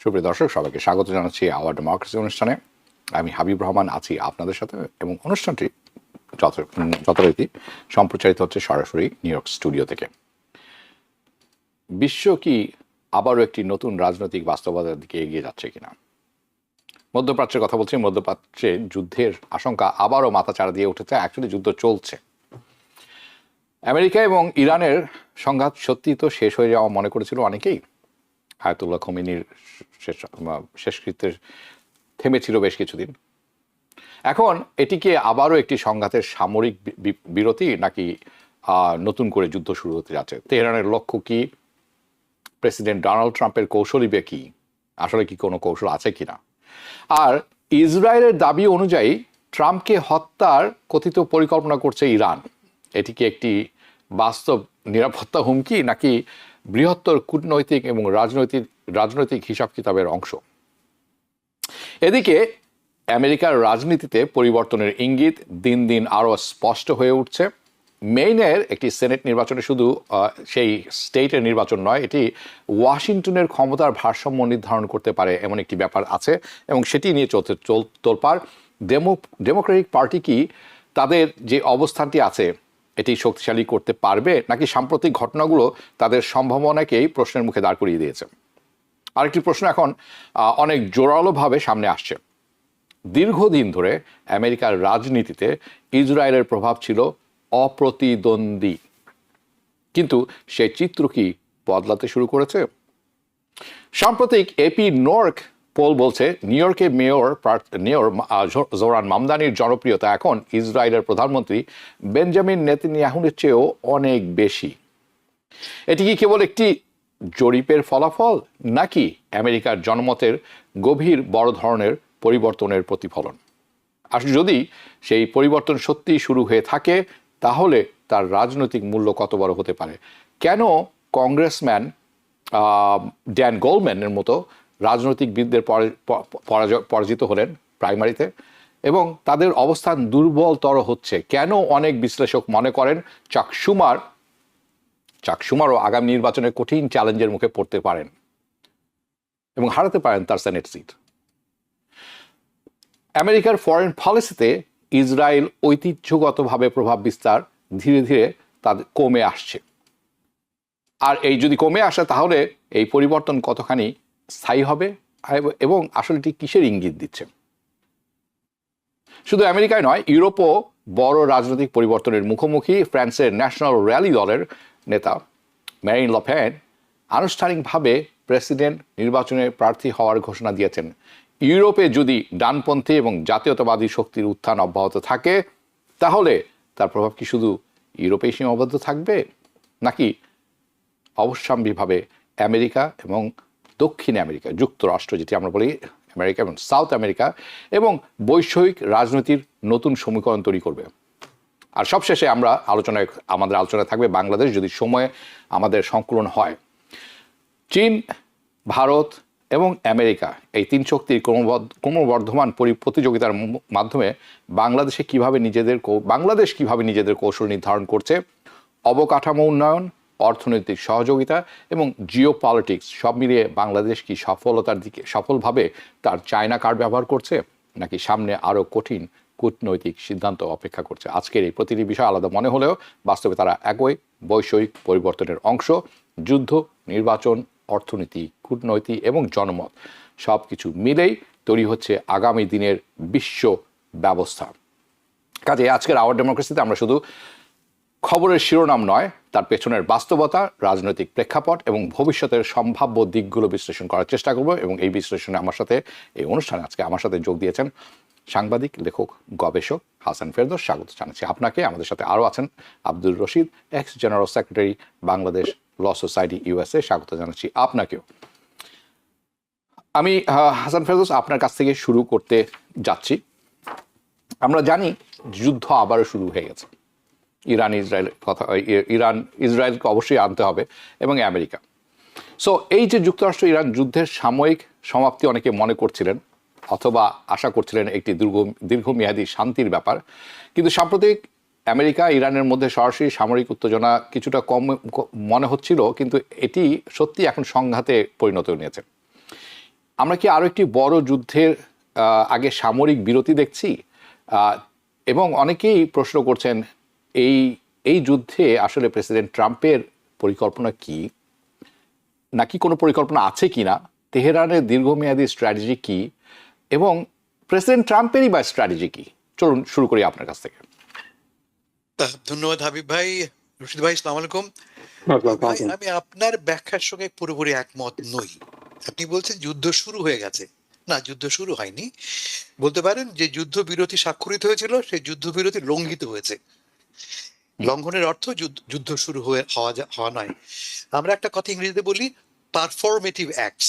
সুপ্রিয় দর্শক, সবাইকে স্বাগত জানাচ্ছি আওয়ার ডেমোক্রেসি অনুষ্ঠানে। আমি হাবিব রহমান আছি আপনাদের সাথে, এবং অনুষ্ঠানটি যথারীতি সম্প্রচারিত হচ্ছে সরাসরি নিউ ইয়র্ক স্টুডিও থেকে। বিশ্ব কি আবারও একটি নতুন রাজনৈতিক বাস্তবতার দিকে এগিয়ে যাচ্ছে কিনা? মধ্যপ্রাচ্যের কথা বলছি। মধ্যপ্রাচ্যে যুদ্ধের আশঙ্কা আবারও মাথাচাড়া দিয়ে উঠেছে। অ্যাকচুয়ালি যুদ্ধ চলছে। আমেরিকা এবং ইরানের সংঘাত সত্যি তো শেষ হয়ে যাওয়া মনে করেছিল অনেকেই। আয়াতুল্লাহ খোমেনির শেষকৃত্যের থেমেছিল বেশ কিছুদিন। এখন এটিকে আবারও একটি সংঘাতের সামরিক বিরতি, নাকি নতুন করে যুদ্ধ শুরু হতে যাচ্ছে? তেহরানের লক্ষ্য কি? প্রেসিডেন্ট ডোনাল্ড ট্রাম্পের কৌশলই বা কি? আসলে কি কোনো কৌশল আছে কিনা? আর ইসরায়েলের দাবি অনুযায়ী ট্রাম্পকে হত্যার কথিত পরিকল্পনা করছে ইরান। এটি কি একটি বাস্তব নিরাপত্তা হুমকি, নাকি বৃহত্তর কূটনৈতিক এবং রাজনৈতিক হিসাব কিতাবের অংশ? এদিকে আমেরিকার রাজনীতিতে পরিবর্তনের ইঙ্গিত দিন দিন আরও স্পষ্ট হয়ে উঠছে। মেইনের একটি সেনেট নির্বাচনে শুধু সেই স্টেটের নির্বাচন নয়, এটি ওয়াশিংটনের ক্ষমতার ভারসাম্য নির্ধারণ করতে পারে এমন একটি ব্যাপার আছে, এবং সেটি নিয়ে তোলপাড়। ডেমোক্রেটিক পার্টি কি তাদের যে অবস্থানটি আছে এটি শক্তিশালী করতে পারবে, নাকি সাম্প্রতিক ঘটনাগুলো তাদের সম্ভাবনাকেই প্রশ্নের মুখে দাঁড় করিয়ে দিয়েছে? আরেকটি প্রশ্ন এখন অনেক জোরালোভাবে সামনে আসছে। দীর্ঘদিন ধরে আমেরিকার রাজনীতিতে ইসরায়েলের প্রভাব ছিল অপ্রতিদ্বন্দ্বী, কিন্তু সেই চিত্র কি বদলাতে শুরু করেছে? সাম্প্রতিক এপি নর্ক পোল বলছে নিউ ইয়র্কের মেয়র জোরান মামদানির জনপ্রিয়তা এখন ইসরায়েলের প্রধানমন্ত্রী বেঞ্জামিন নেতানিয়াহুর চেয়েও অনেক বেশি। এটি কি কেবল একটি জরিপের ফলাফল, নাকি আমেরিকার জনমতের গভীর বড় ধরনের পরিবর্তনের প্রতিফলন? আর যদি সেই পরিবর্তন সত্যি শুরু হয়ে থাকে, তাহলে তার রাজনৈতিক মূল্য কত বড় হতে পারে? কেন কংগ্রেসম্যান ড্যান গোল্ডম্যানের মতো রাজনৈতিকবিদদের পরাজিত হলেন প্রাইমারিতে, এবং তাদের অবস্থান দুর্বলতর হচ্ছে? কেন অনেক বিশ্লেষক মনে করেন চাক শুমারও আগামী নির্বাচনে কঠিন চ্যালেঞ্জের মুখে পড়তে পারেন এবং হারাতে পারেন তার সেনেট সিট? আমেরিকার ফরেন পলিসিতে ইসরায়েল ঐতিহ্যগতভাবে প্রভাব বিস্তার ধীরে ধীরে তাদের কমে আসছে। আর এই যদি কমে আসে, তাহলে এই পরিবর্তন কতখানি স্থায়ী হবে, এবং আসলে এটি কিসের ইঙ্গিত দিচ্ছে? শুধু আমেরিকায় নয়, ইউরোপও বড় রাজনৈতিক পরিবর্তনের মুখোমুখি। ফ্রান্সের ন্যাশনাল র্যালি দলের নেতা ম্যারিন লে পেন আনুষ্ঠানিকভাবে প্রেসিডেন্ট নির্বাচনে প্রার্থী হওয়ার ঘোষণা দিয়েছেন। ইউরোপে যদি ডানপন্থী এবং জাতীয়তাবাদী শক্তির উত্থান অব্যাহত থাকে, তাহলে তার প্রভাব কি শুধু ইউরোপেই সীমাবদ্ধ থাকবে, নাকি অবশ্যম্ভাবীভাবে আমেরিকা এবং দক্ষিণ আমেরিকা, যুক্তরাষ্ট্র যেটি আমরা বলি, আমেরিকা এবং সাউথ আমেরিকা, এবং বৈশ্বিক রাজনীতির নতুন সমীকরণ তৈরি করবে? আর সবশেষে আমাদের আলোচনায় থাকবে বাংলাদেশ, যদি সময়ে আমাদের সংকলন হয়। চীন, ভারত এবং আমেরিকা, এই তিন শক্তির ক্রমবর্ধমান প্রতিযোগিতার মাধ্যমে বাংলাদেশ কিভাবে নিজেদের কৌশল নির্ধারণ করছে? অবকাঠামো উন্নয়ন, অর্থনৈতিক সহযোগিতা এবং জিও পলিটিক্স সব মিলিয়ে বাংলাদেশ কি সফলভাবে তার চায়না কার্ড ব্যবহার করছে, নাকি সামনে আরও কঠিন কূটনৈতিক সিদ্ধান্ত অপেক্ষা করছে? আজকের এই প্রতিটি বিষয় আলাদা মনে হলেও বাস্তবে তারা একই বৈশ্বিক পরিবর্তনের অংশ। যুদ্ধ, নির্বাচন, অর্থনীতি, কূটনৈতিক এবং জনমত সব কিছু মিলেই তৈরি হচ্ছে আগামী দিনের বিশ্ব ব্যবস্থা। কাজে আজকের আওয়ার ডেমোক্রেসিতে আমরা শুধু খবরের শিরোনাম নয়, তার পেছনের বাস্তবতা, রাজনৈতিক প্রেক্ষাপট এবং ভবিষ্যতের সম্ভাব্য দিকগুলো বিশ্লেষণ করার চেষ্টা করব। এবং এই বিশ্লেষণে এই অনুষ্ঠানে আজকে আমার সাথে যোগ দিয়েছেন সাংবাদিক, লেখক, গবেষক হাসান ফেরদৌস। স্বাগত জানাচ্ছি আপনাকে। আমাদের সাথে আরও আছেন Abdur Rashid, ex general secretary, Bangladesh law society, USA। স্বাগত জানাচ্ছি আপনাকেও। আমি হাসান ফেরদৌস আপনার কাছ থেকে শুরু করতে যাচ্ছি। আমরা জানি যুদ্ধ আবারও শুরু হয়ে গেছে। ইসরায়েলকে অবশ্যই আনতে হবে, এবং আমেরিকা। সো এই যে যুক্তরাষ্ট্র ইরান যুদ্ধের সাময়িক সমাপ্তি অনেকে মনে করছিলেন, অথবা আশা করছিলেন একটি দীর্ঘমেয়াদী শান্তির ব্যাপার, কিন্তু সাম্প্রতিক আমেরিকা ইরানের মধ্যে সরাসরি সামরিক উত্তেজনা কিছুটা কম মনে হচ্ছিল, কিন্তু এটি সত্যি এখন সংঘাতে পরিণত নিয়েছে। আমরা কি আরো একটি বড় যুদ্ধের আগে সামরিক বিরতি দেখছি? এবং অনেকেই প্রশ্ন করছেন এই এই যুদ্ধে আসলে প্রেসিডেন্ট ট্রাম্পের পরিকল্পনা কি, নাকি কোনো পরিকল্পনা আছে কিনা, তেহরানের দীর্ঘমেয়াদী স্ট্র্যাটেজি কি, এবং প্রেসিডেন্ট ট্রাম্পেরই বা স্ট্র্যাটেজি কি? চলুন শুরু করি আপনার কাছ থেকে। ধন্যবাদ হাবিব ভাই। রশিদ ভাই, আসসালামু আলাইকুম। ভাই, আমি আপনার ব্যাখ্যার সঙ্গে পুরোপুরি একমত নই। আপনি বলছেন যুদ্ধ শুরু হয়ে গেছে। না, যুদ্ধ শুরু হয়নি। বলতে পারেন যে যুদ্ধবিরতি স্বাক্ষরিত হয়েছিল, সেই যুদ্ধবিরতি লঙ্ঘিত হয়েছে। লঙ্ঘনের অর্থ যুদ্ধ শুরু হওয়া নয়। আমরা একটা কথা ইংরেজিতে বলি, পারফরমেটিভ অ্যাক্টস।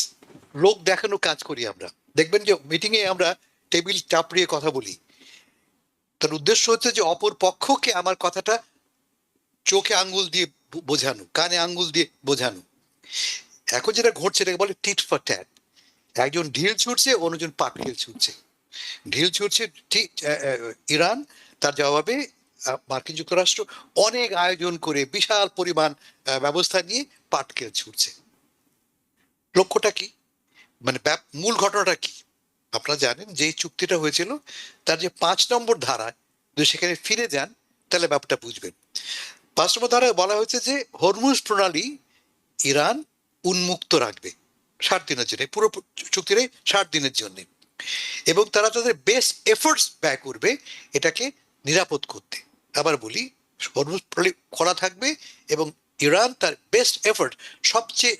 লোক দেখানো কাজ করি আমরা। দেখবেন যে মিটিং এ আমরা টেবিল চাপড়িয়ে কথা বলি, তার উদ্দেশ্য হচ্ছে যে অপর পক্ষকে আমার কথাটা চোখে আঙ্গুল দিয়ে বোঝানো, কানে আঙ্গুল দিয়ে বোঝানো। এখন যেটা ঘটছে এটাকে বলে টিট ফর ট্যাট। একজন ঢিল ছুটছে, অন্যজন পাটকেল ছুটছে। ঢিল ছুটছে ইরান, তার জবাবে মার্কিন যুক্তরাষ্ট্র অনেক আয়োজন করে বিশাল পরিমাণ ব্যবস্থা নিয়ে পাটকেল ছুটছে। লক্ষ্যটা কি, মানে মূল ঘটনাটা কি? আপনারা জানেন যে চুক্তিটা হয়েছিল তার যে 5 নম্বর ধারা, যদি সেখানে ফিরে যান তাহলে ব্যাপারটা বুঝবেন। 5 নম্বর ধারায় বলা হয়েছে যে হরমুজ প্রণালী ইরান উন্মুক্ত রাখবে 60 দিনের জন্য, পুরো চুক্তির 60 দিনের জন্য, এবং তারা তাদের বেস্ট এফোর্টস ব্যয় করবে এটাকে নিরাপদ করতে। আবার বলি, হরমুজ প্রণালী খোলা থাকবে এবং ইরান তার বেস্ট এফোর্ট, সবচেয়ে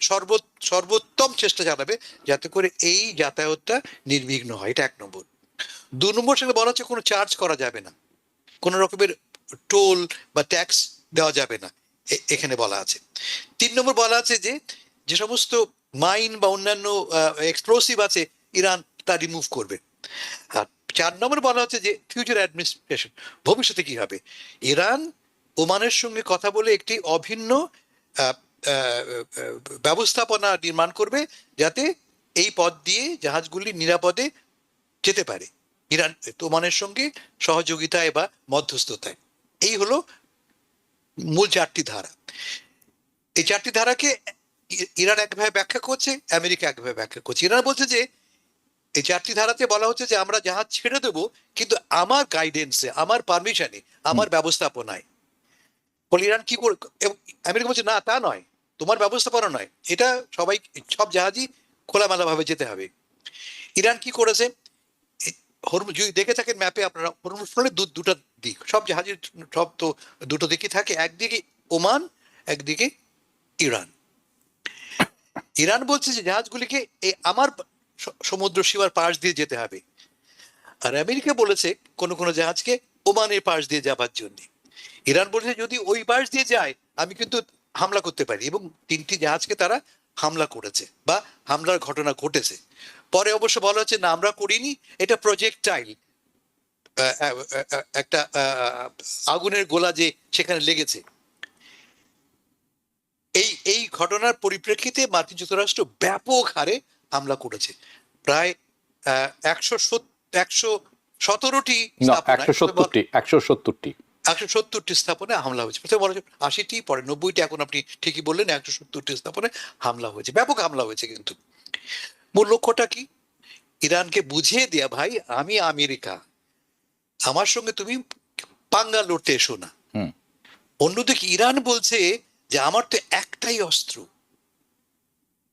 সর্বোত্তম চেষ্টা চালাবে যাতে করে এই যাতায়াতটা নির্বিঘ্ন হয়। এটা 1 নম্বর। 2 নম্বর, সেখানে বলা হচ্ছে কোনো চার্জ করা যাবে না, কোন রকমের টোল বা ট্যাক্স দেওয়া যাবে না, এখানে বলা আছে। 3 নম্বর বলা আছে যে যে সমস্ত মাইন বা অন্যান্য এক্সপ্লোসিভ আছে ইরান তা রিমুভ করবে। আর 4 নম্বর বলা হচ্ছে যে ফিউচার অ্যাডমিনিস্ট্রেশন, ভবিষ্যতে কি হবে। ইরান ওমানের সঙ্গে কথা বলে একটি অভিন্ন ব্যবস্থাপনা নির্মাণ করবে যাতে এই পথ দিয়ে জাহাজগুলি নিরাপদে যেতে পারে ইরান ওমানের সঙ্গে সহযোগিতায় বা মধ্যস্থতায়। এই হলো মূল 4টি ধারা। এই 4টি ধারাকে ইরান একভাবে ব্যাখ্যা করছে, আমেরিকা একভাবে ব্যাখ্যা করছে। ইরান বলছে যে এই 4টি ধারাতে বলা হচ্ছে যে আমরা জাহাজ ছেড়ে দেবো, কিন্তু আমার গাইডেন্সে, আমার পারমিশনে, আমার ব্যবস্থাপনায়। বলে ইরান কি করে, আমেরিকা বলছে না, তা নয়, তোমার ব্যবস্থাপনা নয়, এটা সবাই, সব জাহাজই খোলামেলা ভাবে যেতে হবে। ইরান কি করেছে, হরমুজ যদি দেখে থাকেন ম্যাপে আপনারা, হরমুজ প্রণালীর দুটো দিক, সব জাহাজের সব তো দুটো দিকই থাকে, একদিকে ওমান, একদিকে ইরান। ইরান বলছে যে জাহাজগুলিকে এই আমার সমুদ্র সীমার পাশ দিয়ে যেতে হবে, আর আমেরিকা বলেছে কোন কোন জাহাজকে ওমানের পাশ দিয়ে যাবার জন্য। ইরান বলছে যদি ওই পাশ দিয়ে যায় আমি কিন্তু হামলা করতে পারি, এবং 3টি জাহাজকে তারা হামলা করেছে বা হামলার ঘটনা ঘটেছে। পরে অবশ্য বলা হচ্ছে না, আমরা করিনি, এটা প্রজেক্টাইল, একটা আগুনের গোলা যে সেখানে লেগেছে। এই ঘটনার পরিপ্রেক্ষিতে মার্কিন যুক্তরাষ্ট্র ব্যাপক হারে হামলা করেছে। প্রায় 117টি 170টি স্থাপনায় হামলা হয়েছে। প্রথমে বলা হয়েছে 80টি, পরে 90টি, এখন আপনি ঠিকই বললেন 170টি স্থাপনায় হামলা হয়েছে, ব্যাপক হামলা হয়েছে। কিন্তু মূল লক্ষ্যটা কি, ইরানকে বুঝিয়ে দেয়া, ভাই আমি আমেরিকা, আমার সঙ্গে তুমি পাঙ্গা লড়তে এসো না। অন্যদিকে ইরান বলছে যে আমার তো একটাই অস্ত্র,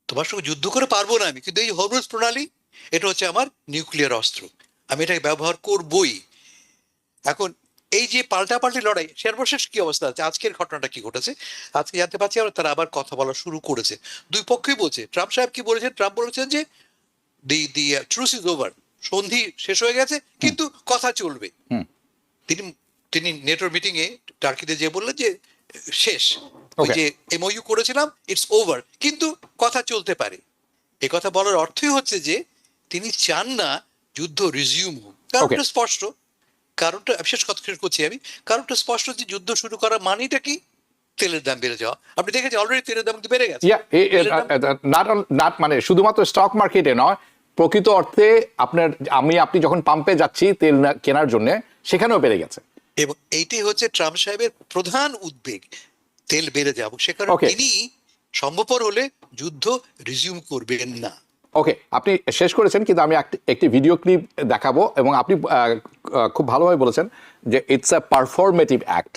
তোমার সঙ্গে যুদ্ধ করে পারবো না আমি, কিন্তু এই হরমুজ প্রণালী এটা হচ্ছে আমার নিউক্লিয়ার অস্ত্র, আমি এটাকে ব্যবহার করবই। এখন এই যে পাল্টাপাল্টি লড়াই, সর্বশেষ কি অবস্থা আছে, আজকের ঘটনাটা কি ঘটেছে আজকে জানতে পারছি আমরা, তারা আবার কথা বলা শুরু করেছে। দুই পক্ষই বলছে। ট্রাম্প সাহেব কি বলেছেন, ট্রাম্প বলেছেন যে দি ট্রুস ইজ ওভার, সন্ধি শেষ হয়ে গেছে, কিন্তু কথা চলবে। তিনি নেটোর মিটিং এ টার্কিতে যে বললেন যে শেষ, ওই যে এমওইউ করেছিলাম ইটস ওভার, কিন্তু কথা চলতে পারে। এই কথা বলার অর্থই হচ্ছে যে তিনি চান না যুদ্ধ রিজিউম হোক। কারণটা স্পষ্ট, কারণটা বিশেষ কথা শেষ করছি আমি, কারণটা স্পষ্ট যে যুদ্ধ শুরু করা মানেটা কি, তেলের দাম বেড়ে যাওয়া। আপনি দেখেছেন অলরেডি তেলের দাম বেড়ে গেছে। মানে শুধুমাত্র স্টক মার্কেটে নয়, প্রকৃত অর্থে আপনি যখন পাম্পে যাচ্ছি তেল কেনার জন্য, সেখানেও বেড়ে গেছে। এবং এইটাই হচ্ছে ট্রাম্প সাহেবের প্রধান উদ্বেগ, তেল বেড়ে যাবো। সে কারণে তিনি সম্ভবপর হলে যুদ্ধ রিজিউম করবেন না। ওকে, আপনি শেষ করেছেন, কিন্তু আমি একটি ভিডিও ক্লিপ দেখাবো, এবং আপনি খুব ভালোভাবে বলেছেন যে ইটস আ পারফরমেটিভ অ্যাক্ট।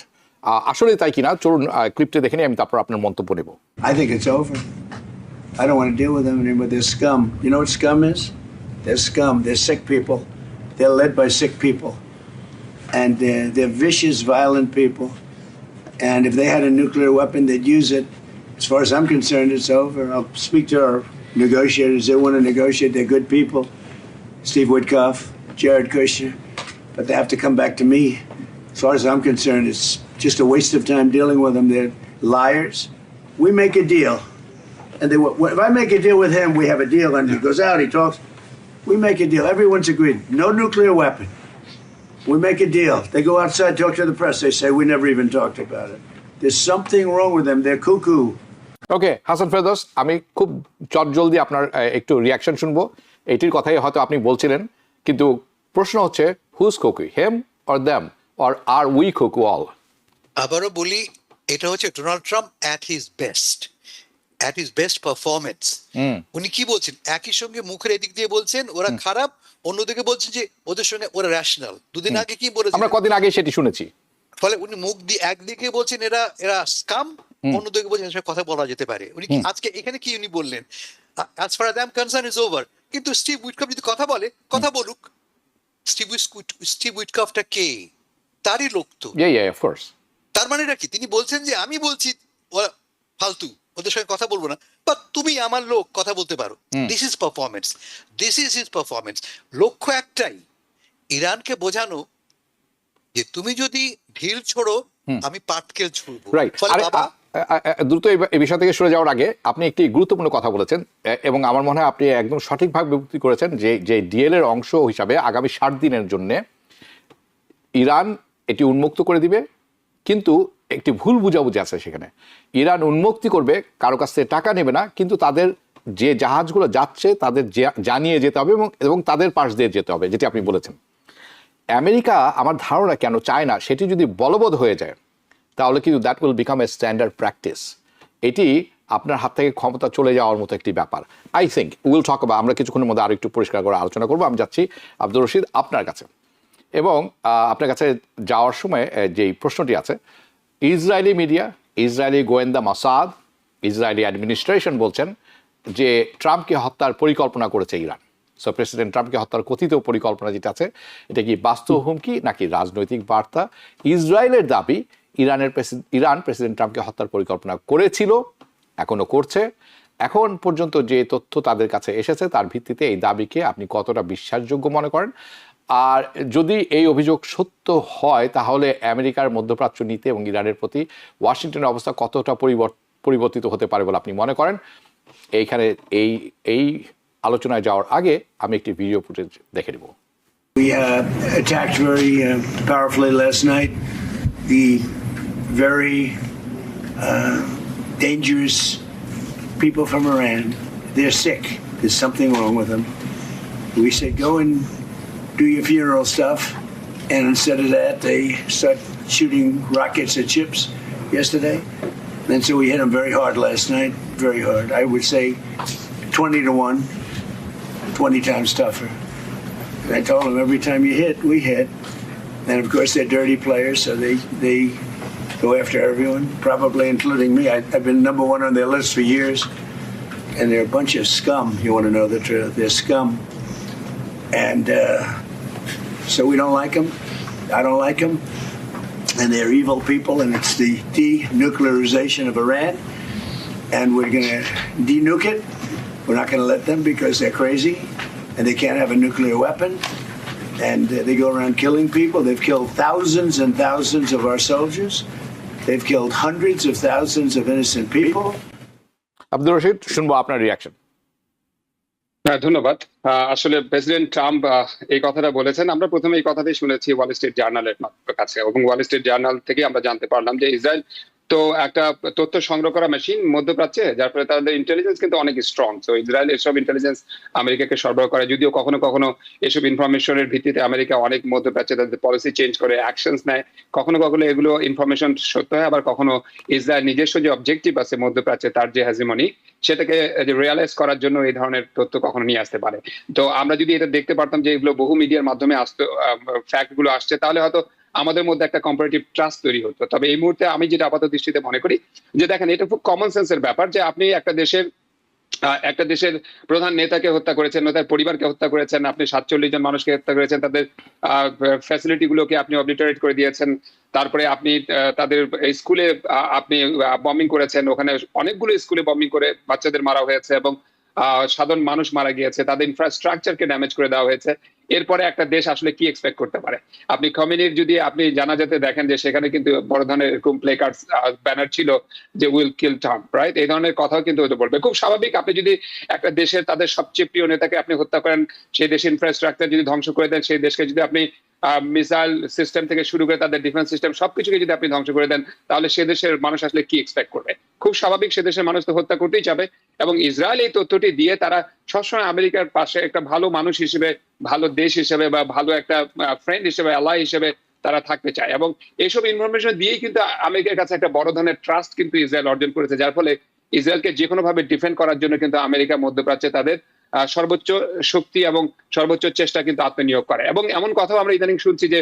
আসলে তাই কিনা, চলুন ক্লিপটা দেখে নিই, আমি তারপর আপনার মন্তব্য নেব। I think it's over. I don't want to deal with them anymore. They're scum. You know what scum is? They're scum. They're sick people. They're led by sick people. And they're vicious, violent people. And if they had a nuclear weapon, they'd use it. As far as I'm concerned, it's over. I'll speak to our negotiators. They want to negotiate. They're good people. Steve Witkoff, Jared Kushner. But they have to come back to me. As far as I'm concerned, it's just a waste of time dealing with them. They're liars. We make a deal. And if I make a deal with him, we have a deal. And he goes out, he talks. We make a deal. Everyone's agreed. No nuclear weapon. We make a deal. They go outside, talk to the press. They say, we never even talked about it. There's something wrong with them. They're cuckoo. ওকে, হাসান ফেরদৌস, আমি খুব চটজলদি আপনার একটু reaction শুনবো। এটির কথাই হয়তো আপনি বলছিলেন, কিন্তু প্রশ্ন হচ্ছে, who's cuckoo, him or them, or are we cuckoo all? আবারও বলি, এটা হচ্ছে Donald Trump at his best performance. উনি কি বলছেন? একই সঙ্গে মুখের এদিক দিয়ে বলছেন ওরা খারাপ, অন্যদিকে বলছেন যে ওদের সঙ্গে ওরা র্যাশনাল। দুদিন আগে কি বলেছেন? আমরা কদিন আগে সেটি শুনেছি। ফলে উনি মুখ দিয়ে একদিকে বলছেন এরা স্কাম, অন্যদিকে বলছেন এর সঙ্গে কথা বলা যেতে পারে। উনি আজকে এখানে কি উনি বললেন? As far as I am concern is over. কিন্তু স্টিভ উইটকফ যদি কথা বলে, কথা বলুক। স্টিভ উইটকফটা কে? তারই লোক তো। Of course. তার মানে কি তিনি বলছেন যে আমি বলছি ওরা ফালতু, ওদের সঙ্গে কথা বলবো না, বা তুমি আমার লোক, কথা বলতে পারো। This is performance, this is his performance. লক্ষ্য একটাই, ইরানকে বোঝানো যে তুমি যদি ঢিল ছোড়ো, আমি পাটকেল ছুড়বো। রাইট। দ্রুত এই বিষয় থেকে সরে যাওয়ার আগে আপনি একটি গুরুত্বপূর্ণ কথা বলেছেন, এবং আমার মনে হয় আপনি একদম সঠিকভাবে বিভক্তি করেছেন, যে ডিএল এর অংশ হিসাবে আগামী 60 দিনের জন্য ইরান এটি উন্মুক্ত করে দিবে, কিন্তু একটি ভুল বুঝাবুঝি আছে সেখানে। ইরান উন্মুক্তি করবে, কারো কাছ থেকে টাকা নেবে না, কিন্তু তাদের যে জাহাজগুলো যাচ্ছে তাদের জানিয়ে যেতে হবে, এবং তাদের পাশ দিয়ে যেতে হবে, যেটি আপনি বলেছেন। আমেরিকা আমার ধারণা কেন চায় না, সেটি যদি বলবৎ হয়ে যায়, তাহলে কিন্তু that will become A standard practice. এটি আপনার হাত থেকে ক্ষমতা চলে যাওয়ার মতো একটি ব্যাপার। I think will talk about, আমরা কিছুক্ষণের মধ্যে আরো একটু পরিষ্কার করে আলোচনা করবো। আমি যাচ্ছি আব্দুর রশিদ আপনার কাছে, এবং আপনার কাছে যাওয়ার সময় যেই প্রশ্নটি আছে, ইসরায়েলি মিডিয়া, ইসরায়েলি গোয়েন্দা মোসাদ, ইসরায়েলি অ্যাডমিনিস্ট্রেশন বলছেন যে ট্রাম্পকে হত্যার পরিকল্পনা করেছে ইরান। সো প্রেসিডেন্ট ট্রাম্পকে হত্যার কথিত পরিকল্পনা যেটা আছে, এটা কি বাস্তব হুমকি নাকি রাজনৈতিক বার্তা? ইসরায়েলের দাবি ইরান প্রেসিডেন্ট ট্রাম্পকে হত্যার পরিকল্পনা করেছিল, এখনো করছে। এখন পর্যন্ত যে তথ্য তাদের কাছে এসেছে তার ভিত্তিতে এই দাবিকে আপনি কতটা বিশ্বাসযোগ্য মনে করেন? আর যদি এই অভিযোগ সত্য হয়, তাহলে আমেরিকার মধ্যপ্রাচ্য নীতি এবং ইরানের প্রতি ওয়াশিংটনের অবস্থা কতটা পরিবর্তিত হতে পারে বলে আপনি মনে করেন? এইখানে এই আলোচনায় যাওয়ার আগে আমি একটি ভিডিও ফুটেজ দেখে নেব। We attacked very powerfully last night. The very dangerous people from Iran. They're sick. There's something wrong with them. We said, go and do your funeral stuff. And instead of that, they start shooting rockets at ships yesterday. And so we hit them very hard last night, very hard. I would say 20-1, 20 times tougher. And I told them every time you hit, we hit. And of course, they're dirty players, so they go after everyone, probably including me. I've been number one on their list for years. And they're a bunch of scum, you want to know the truth. They're scum. And so we don't like them. I don't like them. And they're evil people, and it's the denuclearization of Iran. And we're going to denuke it. We're not going to let them because they're crazy, and they can't have a nuclear weapon. And they go around killing people. They've killed thousands and thousands of our soldiers. They've killed hundreds of thousands of innocent people. Abdur Rashid, শুনবো আপনার reaction. ধন্যবাদ। আসলে president Trump এই কথাটা বলেছেন, আমরা প্রথমে এই কথাটাই শুনেছি ওয়াল স্ট্রিট জার্নালের কাছে, এবং ওয়াল স্ট্রিট জার্নাল থেকে আমরা জানতে পারলাম যে ইসরায়েল তো একটা তথ্য সংগ্রহ করা মেশিন মধ্যপ্রাচ্যে, যার ফলে তাদের ইন্টেলিজেন্স কিন্তু অনেক স্ট্রং। তো ইসরায়েল এসব ইন্টেলিজেন্স আমেরিকাকে সরবরাহ করে, যদিও কখনো কখনো এসব ইনফরমেশনের ভিত্তিতে আমেরিকা অনেক মধ্যপ্রাচ্যে তাদের পলিসি চেঞ্জ করে, অ্যাকশনস নেয়। কখনো কখনো এগুলো ইনফরমেশন সত্য হয়, আবার কখনো ইসরায়েল নিজস্ব যে অবজেক্টিভ আছে মধ্যপ্রাচ্যে, তার যে হ্যাজিমনি, সেটাকে রিয়ালাইজ করার জন্য এই ধরনের তথ্য কখনো নিয়ে আসতে পারে। তো আমরা যদি এটা দেখতে পারতাম যে এগুলো বহু মিডিয়ার মাধ্যমে আসতো, ফ্যাক্ট গুলো আসছে, তাহলে হয়তো আমাদের মধ্যে একটা কম্পারেটিভ ট্রাস্ট তৈরি হতো। তবে এই মুহূর্তে আমি যেটা আপাত দৃষ্টিতে মনে করি যে দেখেন, এটা খুব কমন সেন্সের ব্যাপার যে আপনি একটা দেশের প্রধান নেতাকে হত্যা করেছেন, নেতার পরিবারকে হত্যা করেছেন, আপনি 47 জন মানুষকে হত্যা করেছেন, তাদের ফ্যাসিলিটি গুলোকে আপনি অবলিটারেট করে দিয়েছেন, তারপরে আপনি তাদের স্কুলে আপনি বম্বিং করেছেন, ওখানে অনেকগুলো স্কুলে বম্বিং করে বাচ্চাদের মারা হয়েছে এবং সাধারণ মানুষ মারা গিয়েছে, তাদের ইনফ্রাস্ট্রাকচারকে ড্যামেজ করে দেওয়া হয়েছে। এরপরে একটা দেশ আসলে কি এক্সপেক্ট করতে পারে? আপনি খমেনির যদি আপনি জানাজাতে দেখেন যে সেখানে কিন্তু বড় ধরনের এরকম প্লেকার্ডস ব্যানার ছিল যে উইল কিল ট্রাম্প, রাইট? এই ধরনের কথাও কিন্তু হতে বলবে। খুব স্বাভাবিক, আপনি যদি একটা দেশের তাদের সবচেয়ে প্রিয় নেতাকে আপনি হত্যা করেন, সেই দেশের ইনফ্রাস্ট্রাকচার যদি ধ্বংস করে দেন, সেই দেশকে যদি আপনি মিসাইল সিস্টেম থেকে শুরু করে তাদের ডিফেন্স সিস্টেম সবকিছুকে যদি আপনি ধ্বংস করে দেন, তাহলে সে দেশের মানুষ আসলে কি এক্সপেক্ট করবে? খুব স্বাভাবিক, সে দেশের মানুষ তো হত্যা করতেই চাবে। এবং ইসরায়েল এই তথ্যটি দিয়ে তারা সবসময় আমেরিকার পাশে একটা ভালো মানুষ হিসেবে, ভালো দেশ হিসেবে, বা ভালো একটা ফ্রেন্ড হিসেবে, অ্যালাই হিসেবে তারা থাকতে চায়। এবং এইসব ইনফরমেশন দিয়েই কিন্তু আমেরিকার কাছে একটা বড় ধরনের ট্রাস্ট কিন্তু ইসরায়েল অর্জন করেছে, যার ফলে ইসরায়েলকে যে কোনো ভাবে ডিফেন্ড করার জন্য কিন্তু আমেরিকা মধ্যপ্রাচ্যে তাদের সর্বোচ্চ শক্তি এবং সর্বোচ্চ চেষ্টা কিন্তু আত্মনিয়োগ করে। এবং এমন কথাও আমরা ইদানিং শুনছি যে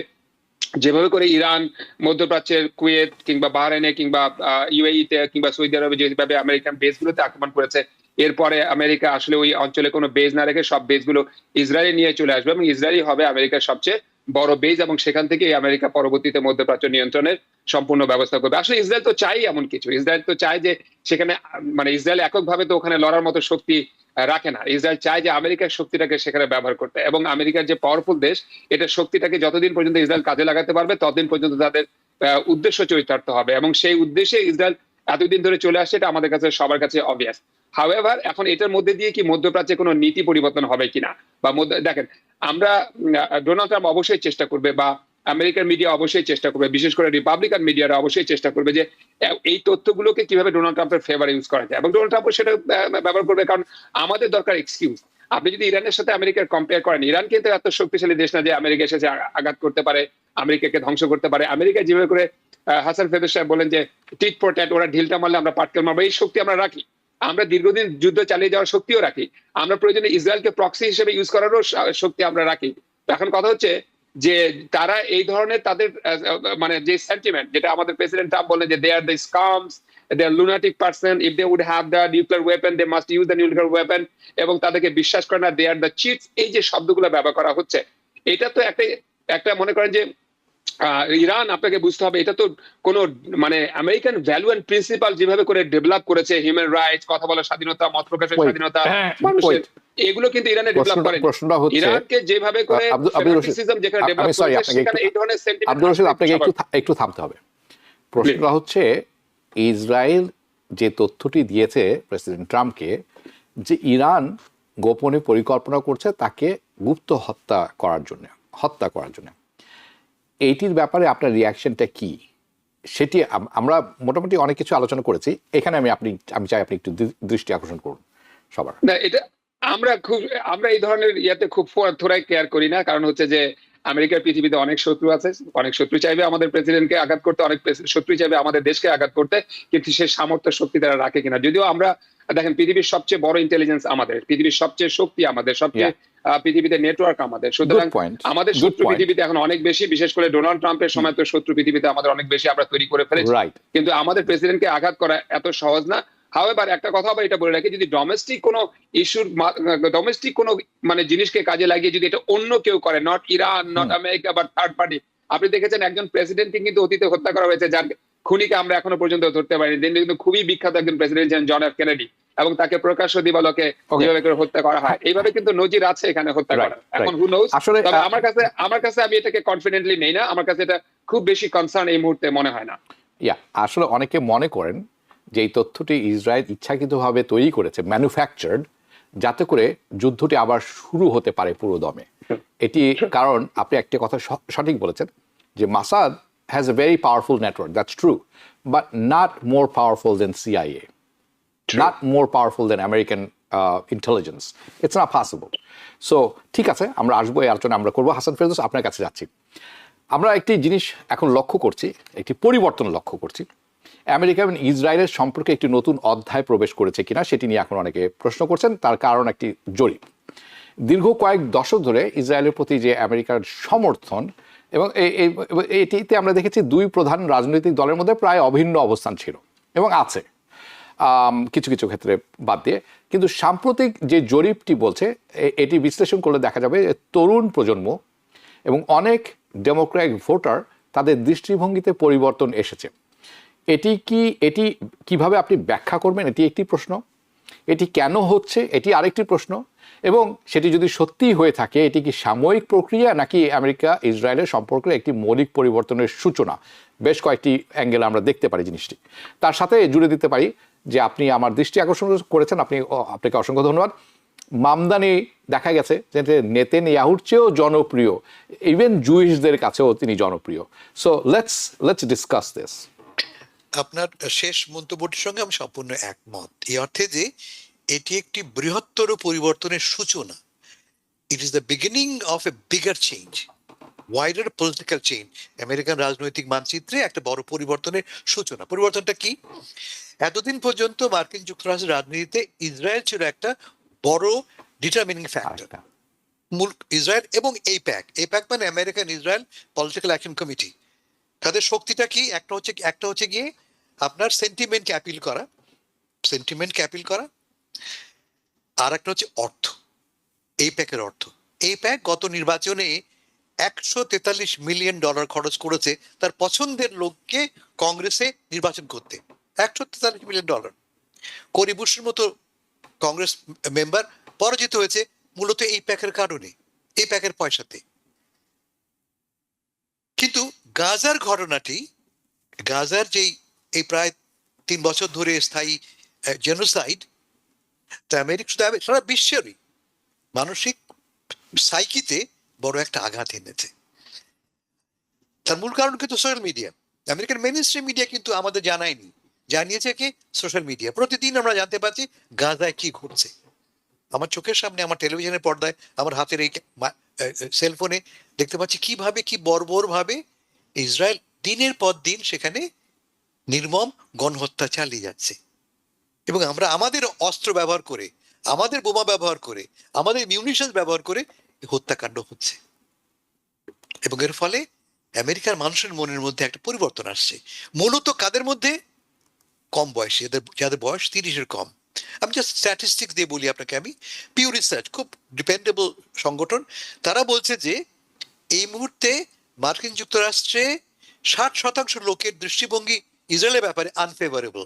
যেভাবে করে ইরান মধ্যপ্রাচ্যের কুয়েত কিংবা বাহরাইনে কিংবা ইউএইতে কিংবা সৌদি আরবে যেভাবে আমেরিকান বেসগুলোতে আক্রমণ করেছে, এরপরে আমেরিকা আসলে ওই অঞ্চলে কোনো বেজ না রেখে সব বেসগুলো ইসরায়েলে নিয়ে চলে আসবে এবং ইসরায়েলই হবে আমেরিকার সবচেয়ে বড় বেজ, এবং সেখান থেকে আমেরিকা পরবর্তীতে মধ্যপ্রাচ্য নিয়ন্ত্রণের সম্পূর্ণ ব্যবস্থা করবে। আসলে ইসরায়েল তো চাই এমন কিছু, ইসরায়েল তো চায় যে সেখানে, মানে ইসরায়েল এককভাবে তো ওখানে লড়ার মতো শক্তি রাখে না। ইসরায়েল চায় যে আমেরিকার শক্তিটাকে সেখানে ব্যবহার করতে, এবং আমেরিকার যে পাওয়ারফুল দেশ, এটা শক্তিটাকে যতদিন পর্যন্ত ইসরায়েল কাজে লাগাতে পারবে ততদিন পর্যন্ত তাদের উদ্দেশ্য চরিতার্থ হবে, এবং সেই উদ্দেশ্যে ইসরায়েল এতদিন ধরে চলে আসছে, এটা আমাদের কাছে সবার কাছে অবভিয়াস। হাউএভার, এখন এটার মধ্যে দিয়ে কি মধ্যপ্রাচ্যে কোনো নীতি পরিবর্তন হবে কিনা, বা দেখেন, আমরা ডোনাল্ড ট্রাম্প অবশ্যই চেষ্টা করবে, বা আমেরিকার মিডিয়া অবশ্যই চেষ্টা করবে, বিশেষ করে রিপাবলিকান মিডিয়ারা অবশ্যই চেষ্টা করবে যে এই তথ্যগুলোকে কিভাবে ডোনাল্ড ট্রাম্পের ফেভার ইউজ করা যায়, এবং ডোনাল্ড ট্রাম্প সেটা ব্যবহার করবে, কারণ আমাদের দরকার এক্সকিউজ। আপনি যদি ইরানের সাথে আমেরিকার কম্পেয়ার করেন, ইরান কিন্তু এত শক্তিশালী দেশ না যে আমেরিকা এসেছে আঘাত করতে পারে, আমেরিকাকে ধ্বংস করতে পারে। আমেরিকা যেভাবে করে হাসান ফেরদৌস সাহেব বলেন যে টিট ফর ট্যাট, ওরা ঢিলটা মারলে আমরা পাটকেল মারবো, এই শক্তি আমরা রাখি। আমরা দীর্ঘদিন যুদ্ধ চালিয়ে যাওয়ার শক্তিও রাখি, আমরা প্রয়োজনে ইসরায়েলকে প্রক্সি হিসেবে ইউজ করারও শক্তি আমরা রাখি। এখন কথা হচ্ছে যে তারা এই ধরনের তাদের মানে যে সেন্টিমেন্ট, যেটা আমাদের প্রেসিডেন্ট ট্রাম্প বলেন যে they are the scums, they are lunatic person, if they would have the nuclear weapon they must use the nuclear weapon, এবং তাদেরকে বিশ্বাস করে না, দে আর দ্য চিটস, এই যে শব্দগুলো ব্যবহার করা হচ্ছে, এটা তো একটা মনে করেন যে ইরান, আপনাকে বুঝতে হবে এটা তো কোনো মানে আমেরিকান ভ্যালু এন্ড প্রিন্সিপাল যেভাবে করে ডেভেলপ করেছে, হিউম্যান রাইটস, কথা বলার স্বাধীনতা, মত প্রকাশের স্বাধীনতা, মানুষের, এগুলো কিন্তু ইরানে ডেভেলপ করেনি। ইরানকে যেভাবে করে ফ্যানাটিসিজম যেখানে ডেভেলপ করেছে, সেখানে এই ধরনের সেন্টিমেন্ট। আব্দুল রশিদ, আপনাকে একটু থামতে হবে। প্রশ্নটা হচ্ছে, ইসরায়েল যে তথ্যটি দিয়েছে প্রেসিডেন্ট ট্রাম্পকে, যে ইরান গোপনে পরিকল্পনা করছে তাকে গুপ্ত হত্যা করার জন্য, এইটির ব্যাপারে আপনার রিয়াকশনটা কি? সেটি আমরা মোটামুটি অনেক কিছু আলোচনা করেছি, এখানে আমি চাই আপনি একটু দৃষ্টি আকর্ষণ করুন সবার। না, এটা আমরা এই ধরনের ইয়াতে খুব থোড়াই কেয়ার করি না, কারণ হচ্ছে যে আমেরিকার পৃথিবীতে অনেক শত্রু আছে, অনেক শত্রু চাইবে আমাদের প্রেসিডেন্টকে আঘাত করতে, অনেক শত্রু চাইবে আমাদের দেশকে আঘাত করতে, কিন্তু সে সামর্থ্য শক্তি তারা রাখে কিনা। যদিও আমরা দেখেন, পৃথিবীর সবচেয়ে বড় ইন্টেলিজেন্স আমাদের, পৃথিবীর সবচেয়ে শক্তি আমাদের, সবচেয়ে পৃথিবীতে নেটওয়ার্ক আমাদের, সুতরাং আমাদের শত্রু পৃথিবীতে এখন অনেক বেশি, বিশেষ করে ডোনাল্ড ট্রাম্পের সময় তো শত্রু পৃথিবীতে আমাদের অনেক বেশি আমরা তৈরি করে ফেলেছি, কিন্তু আমাদের প্রেসিডেন্টকে আঘাত করা এত সহজ না। হাউএভার, একটা কথা আবার এটা বলে রাখি, যদি ডোমেস্টিক কোনো মানে জিনিসকে কাজে লাগিয়ে যদি এটা অন্য কেউ করে, নট ইরান, নট আমেরিকা, বা থার্ড পার্টি, আপনি দেখেছেন একজন প্রেসিডেন্টকে কিন্তু অতীতে হত্যা করা হয়েছে, যার খুনিকে আমরা এখনো পর্যন্ত ধরতে পারিনি, তিনি কিন্তু খুবই বিখ্যাত একজন প্রেসিডেন্ট ছিলেন, জন এফ কেনেডি, এবং তাকে প্রকাশ্য দিবালোকে যেভাবে করে হত্যা করা হয়, এইভাবে কিন্তু নজির আছে এখানে হত্যা করা। এখন হু নোস, তবে আমার কাছে আমি এটাকে কনফিডেন্টলি নেই না, আমার কাছে এটা খুব বেশি কনসার্ন এই মুহূর্তে মনে হয় না। আসলে অনেকে মনে করেন যে এই তথ্যটি ইসরায়েল ইচ্ছাকৃতভাবে তৈরি করেছে, ম্যানুফ্যাকচার্ড, যাতে করে যুদ্ধটি আবার শুরু হতে পারে পুরো দমে। এটি কারণ আপনি একটা কথা সঠিক বলেছেন যে মাসাদ has a very powerful network, that's true, but not more powerful than CIA, not more powerful than American intelligence. It's not possible. So ঠিক আছে, আমরা আসবো, এই আলোচনা আমরা করবো। হাসান ফেরদৌস, আপনার কাছে যাচ্ছি। আমরা একটি জিনিস এখন লক্ষ্য করছি, একটি পরিবর্তন লক্ষ্য করছি। আমেরিকা এবং ইসরায়েলের সম্পর্কে একটি নতুন অধ্যায় প্রবেশ করেছে কিনা সেটি নিয়ে এখন অনেকে প্রশ্ন করছেন। তার কারণ একটি জরিপ। দীর্ঘ কয়েক দশক ধরে ইসরায়েলের প্রতি যে আমেরিকার সমর্থন, এবং এটিতে আমরা দেখেছি দুই প্রধান রাজনৈতিক দলের মধ্যে প্রায় অভিন্ন অবস্থান ছিল এবং আছে, কিছু কিছু ক্ষেত্রে বাদ দিয়ে। কিন্তু সাম্প্রতিক যে জরিপটি বলছে, এটি বিশ্লেষণ করলে দেখা যাবে তরুণ প্রজন্ম এবং অনেক ডেমোক্র্যাটিক ভোটার, তাদের দৃষ্টিভঙ্গিতে পরিবর্তন এসেছে। এটি কিভাবে আপনি ব্যাখ্যা করবেন? এটি একটি প্রশ্ন। এটি কেন হচ্ছে, এটি আরেকটি প্রশ্ন। এবং সেটি যদি সত্যিই হয়ে থাকে, এটি কি সাময়িক প্রক্রিয়া নাকি আমেরিকা ইসরায়েলের সম্পর্কের একটি মৌলিক পরিবর্তনের সূচনা? বেশ কয়েকটি অ্যাঙ্গেল আমরা দেখতে পারি জিনিসটি। তার সাথে জুড়ে দিতে পারি যে আপনি আমার দৃষ্টি আকর্ষণ করেছেন, আপনাকে অসংখ্য ধন্যবাদ। মামদানি দেখা গেছে যে নেতানিয়াহুর চেয়েও জনপ্রিয়, ইভেন জুইশদের কাছেও তিনি জনপ্রিয়। So let's discuss this. আপনার শেষ মন্তব্যটির সঙ্গে আমি সম্পূর্ণ একমত, এই অর্থে যে এটি একটি বৃহত্তর পরিবর্তনের সূচনা। It is the beginning of A bigger change, wider political change. American রাজনৈতিক মানচিত্রে একটা বড় পরিবর্তনের সূচনা। পরিবর্তনটা কি? এতদিন পর্যন্ত মার্কিন যুক্তরাষ্ট্রের রাজনীতিতে ইসরায়েল ছিল একটা বড় ডিটারমিনিং ফ্যাক্টর। মূল ইসরায়েল এবং এইপ্যাক মানে American Israel political action committee. তাদের শক্তিটা কি? একটা হচ্ছে গিয়ে আপনার সেন্টিমেন্টকে অ্যাপিল করা, আর একটা হচ্ছে অর্থ, এইপ্যাকের অর্থ। এইপ্যাক গত নির্বাচনে $143 মিলিয়ন খরচ করেছে তার পছন্দের লোককে কংগ্রেসে নির্বাচন করতে। $143 মিলিয়ন। কোরি বুশের মতো কংগ্রেস মেম্বার পরাজিত হয়েছে মূলত এই প্যাকের কারণে, এই প্যাকের পয়সাতে। কিন্তু গাজার ঘটনাটি, গাজার যেই এই প্রায় 3 বছর ধরে স্থায়ী জেনোসাইড, তা আমেরিকা শুধু সারা বিশ্বেরই মানসিক সাইকিতে বড় একটা আঘাত এনেছে। তার মূল কারণ কিন্তু social media. American mainstream media কিন্তু আমাদের জানায়নি, জানিয়েছে কি? Social media. প্রতিদিন আমরা জানতে পারছি গাজায় কি ঘটছে। আমার চোখের সামনে, আমার টেলিভিশনের পর্দায়, আমার হাতের এই সেলফোনে দেখতে পাচ্ছি কিভাবে, কি বর্বরভাবে ইসরায়েল দিনের পর দিন সেখানে নির্মম গণহত্যা চালিয়ে যাচ্ছে। এবং আমরা আমাদের অস্ত্র ব্যবহার করে, আমাদের বোমা ব্যবহার করে, আমাদের মিউনিশন ব্যবহার করে হত্যাকাণ্ড হচ্ছে। এবং এর ফলে আমেরিকার মানুষের মনের মধ্যে একটা পরিবর্তন আসছে। মূলত কাদের মধ্যে? কম বয়সী, যাদের বয়স 30-এর কম। আমি জাস্ট স্ট্যাটিস্টিক্স দিয়ে বলি আপনাকে। আমি পিউ রিসার্চ, খুব ডিপেন্ডেবল সংগঠন, তারা বলছে যে এই মুহূর্তে মার্কিন যুক্তরাষ্ট্রে 60% লোকের দৃষ্টিভঙ্গি ইসরায়েলের ব্যাপারে আনফেভারেবল।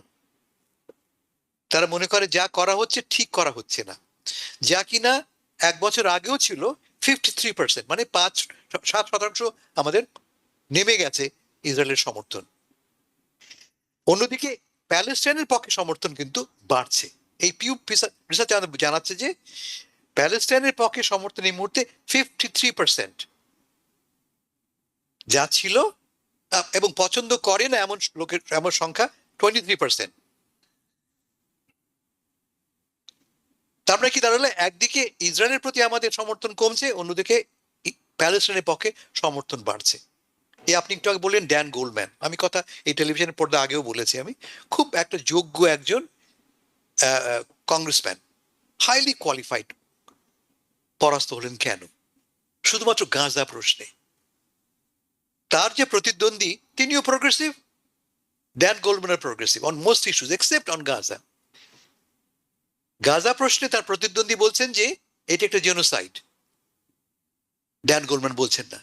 তারা মনে করে যা করা হচ্ছে ঠিক করা হচ্ছে না, যা কিনা 1 বছর আগেও ছিল 53%, মানে 7% আমাদের নেমে গেছে ইসরায়েলের সমর্থন। অন্যদিকে প্যালেস্টাইনের পক্ষে সমর্থন কিন্তু বাড়ছে। এই পিউ রিসার্চ জানাচ্ছে যে প্যালেস্টাইনের পক্ষে সমর্থন এই মুহূর্তে 53%, যা ছিল, এবং পছন্দ করে না এমন লোকের এমন সংখ্যা 23%। তার মানে কি দাঁড়ালো? একদিকে ইসরায়েলের প্রতি আমাদের সমর্থন কমছে, অন্যদিকে প্যালেস্টাইনের পক্ষে সমর্থন বাড়ছে। আপনি একটু আগে বললেন ড্যান গোল্ডম্যান, আমি কথা এই টেলিভিশনের পর্দা আগেও বলেছি, আমি খুব একটা যোগ্য একজন কংগ্রেসম্যান, হাইলি কোয়ালিফাইড, পরাস্ত হলেন কেন? শুধুমাত্র গাজা প্রশ্নে। তার যে প্রতিদ্বন্দ্বী তিনিও progressive, Dan Goldman progressive on most issues except on Gaza. Gaza প্রশ্নে তার প্রতিদ্বন্দ্বী বলছেন যে এটি একটা জেনোসাইড, ড্যান গোল্ডম্যান বলছেন না।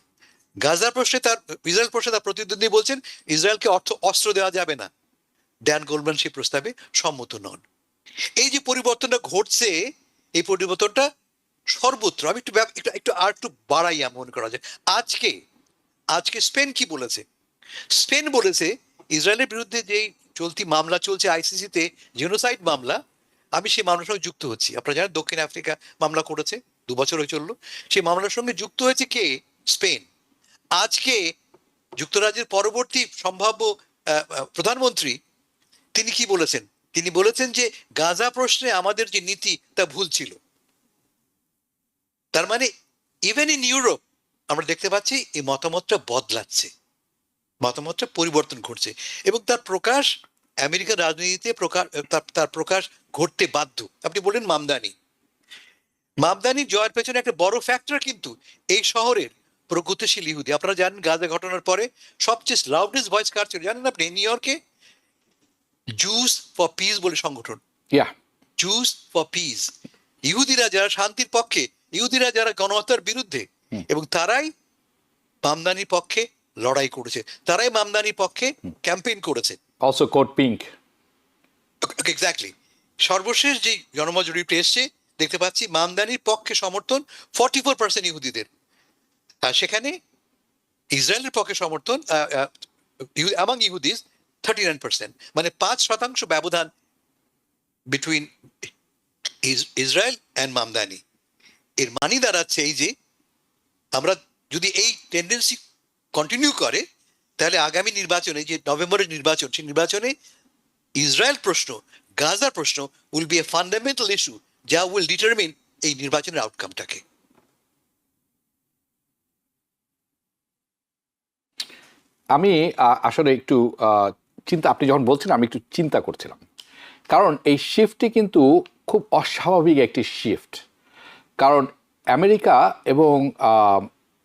গাজা প্রশ্নে ইসরায়েল প্রশ্নে তার প্রতিদ্বন্দ্বী বলছেন ইসরায়েলকে অস্ত্র দেওয়া যাবে না, ড্যান গোল্ডম্যান সেই প্রস্তাবে সম্মত নন। এই যে পরিবর্তনটা ঘটছে, এই পরিবর্তনটা সর্বত্র। আমি একটু আর একটু বাড়াইয়া মনে করা যায়। আজকে স্পেন কি বলেছে? স্পেন বলেছে ইসরায়েলের বিরুদ্ধে যেই চলতি মামলা চলছে আইসিসিতে, জেনোসাইড মামলা, আমি সেই মামলার সঙ্গে যুক্ত হচ্ছি। আপনারা জানেন দক্ষিণ আফ্রিকা মামলা করেছে, 2 বছর হয়ে চললো। সেই মামলার সঙ্গে যুক্ত হয়েছে কে? স্পেন। আজকে যুক্তরাজ্যের পরবর্তী সম্ভাব্য প্রধানমন্ত্রী তিনি কি বলেছেন? তিনি বলেছেন যে গাজা প্রশ্নে আমাদের যে নীতি তা ভুল ছিল। তার মানে ইভেন ইন ইউরোপ আমরা দেখতে পাচ্ছি এই মতামতটা বদলাচ্ছে, মতামতটা পরিবর্তন ঘটছে, এবং তার প্রকাশ আমেরিকার রাজনীতিতে তার প্রকাশ ঘটতে বাধ্য। আপনি বললেন মামদানি জয়ের পেছনে একটা বড় ফ্যাক্টর কিন্তু এই শহরের প্রগতিশীল ইহুদি। আপনারা জানেন গাজা ঘটনার পরে সবচেয়ে লাউডেস্ট ভয়েস কার ছিল জানেন আপনি? নিউ ইয়র্কে জুস ফর পিস বলে সংগঠন, ইয়া জুস ফর পিস, ইহুদিরা যারা শান্তির পক্ষে, ইহুদিরা যারা গণহত্যার বিরুদ্ধে, এবং তারাই মামদানির পক্ষে লড়াই করেছে, তারাই মামদানির পক্ষে ক্যাম্পেইন করেছে। Also code pink. এক্স্যাক্টলি। সর্বশেষ যে জনমত এসছে দেখতে পাচ্ছি মামদানির পক্ষে সমর্থন 44% ইহুদিদের, আর সেখানে ইসরায়েলের পক্ষে সমর্থন among ইহুদিস 39%, মানে 5% ব্যবধান বিটুইন ইসরায়েল অ্যান্ড মামদানি। এর মানে দাঁড়াচ্ছে এই যে আমরা যদি এই টেন্ডেন্সি কন্টিনিউ করে তাহলে আগামী নির্বাচনে, যে নভেম্বরের নির্বাচন, সেই নির্বাচনে ইসরায়েল প্রশ্ন, গাজার প্রশ্ন will B a fundamental issue যা উইল ডিটারমিন এই নির্বাচনের আউটকামটাকে। আমি আসলে একটু আপনি যখন বলছিলেন আমি একটু চিন্তা করছিলাম, কারণ এই শিফটটি কিন্তু খুব অস্বাভাবিক একটি শিফট। কারণ আমেরিকা এবং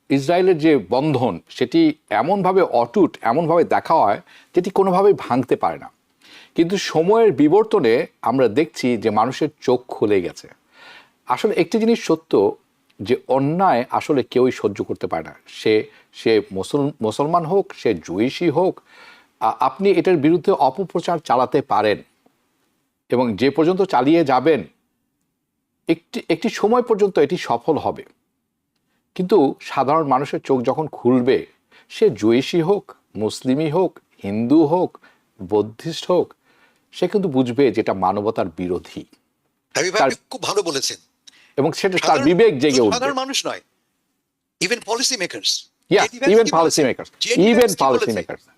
ইসরায়েলের যে বন্ধন সেটি এমনভাবে অটুট, এমনভাবে দেখা হয় যেটি কোনোভাবেই ভাঙতে পারে না। কিন্তু সময়ের বিবর্তনে আমরা দেখছি যে মানুষের চোখ খুলে গেছে। আসলে একটি জিনিস সত্য, যে অন্যায় আসলে কেউই সহ্য করতে পারে না, সে মুসলমান হোক, সে জুইশি হোক। আপনি এটার বিরুদ্ধে অপপ্রচার চালাতে পারেন, এবং যে পর্যন্ত চালিয়ে যাবেন একটি সময় পর্যন্ত এটি সফল হবে। কিন্তু সাধারণ মানুষের চোখ যখন খুলবে, সে জুইশি হোক, মুসলিমই হোক, হিন্দু হোক, বৌদ্ধিস্ট হোক, সে কিন্তু বুঝবে যেটা মানবতার বিরোধী। খুব ভালো বলেছেন, এবং সেটা তার বিবেক জেগে উঠবে। সাধারণ মানুষ নয়, even policy makers,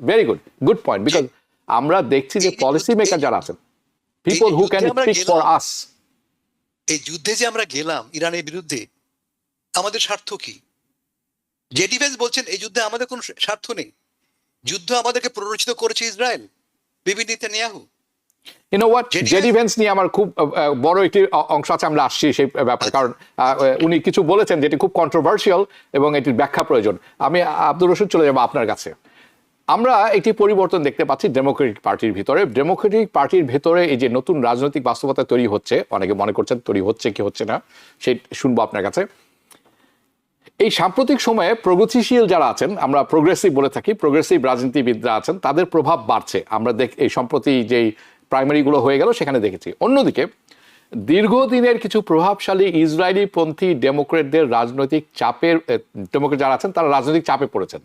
very good point, because আমরা দেখছি যে পলিসি মেকার যারা আছেন, people who can speak for us. এই যুদ্ধে যে আমরা গেলাম ইরানের বিরুদ্ধে, আমাদের স্বার্থ কি? জে ডি ভেন্স বলছেন এই যুদ্ধে আমাদের কোনো স্বার্থ নেই, যুদ্ধ আমাদেরকে প্ররোচিত করেছে Israel, Bibi Netanyahu. You know what, JD veins নিয়ে আমার খুব বড় একটি অংশ আছে, আমরা আসছি সেই ব্যাপারে, কারণ উনি কিছু বলেছেন যেটি খুব কন্ট্রোভার্সিয়াল এবং এটির ব্যাখ্যা প্রয়োজন। আমি আব্দুর রশিদ চলে যাবো আপনার কাছে। আমরা একটি পরিবর্তন দেখতে পাচ্ছি ডেমোক্রেটিক পার্টির ভিতরে। ডেমোক্রেটিক পার্টির ভেতরে এই যে নতুন রাজনৈতিক বাস্তবতা তৈরি হচ্ছে, অনেকে মনে করছেন তৈরি হচ্ছে কি হচ্ছে না, সেই শুনবো আপনার কাছে। এই সাম্প্রতিক সময়ে প্রগতিশীল যারা আছেন, আমরা প্রোগ্রেসিভ বলে থাকি, প্রোগ্রেসিভ রাজনীতিবিদরা আছেন, তাদের প্রভাব বাড়ছে। আমরা এই সম্প্রতি যেই প্রাইমারিগুলো হয়ে গেল সেখানে দেখেছি। অন্যদিকে দীর্ঘদিনের কিছু প্রভাবশালী ইসরায়েলি পন্থী ডেমোক্রেটদের রাজনৈতিক চাপের, ডেমোক্রেট যারা আছেন তারা রাজনৈতিক চাপে পড়েছেন।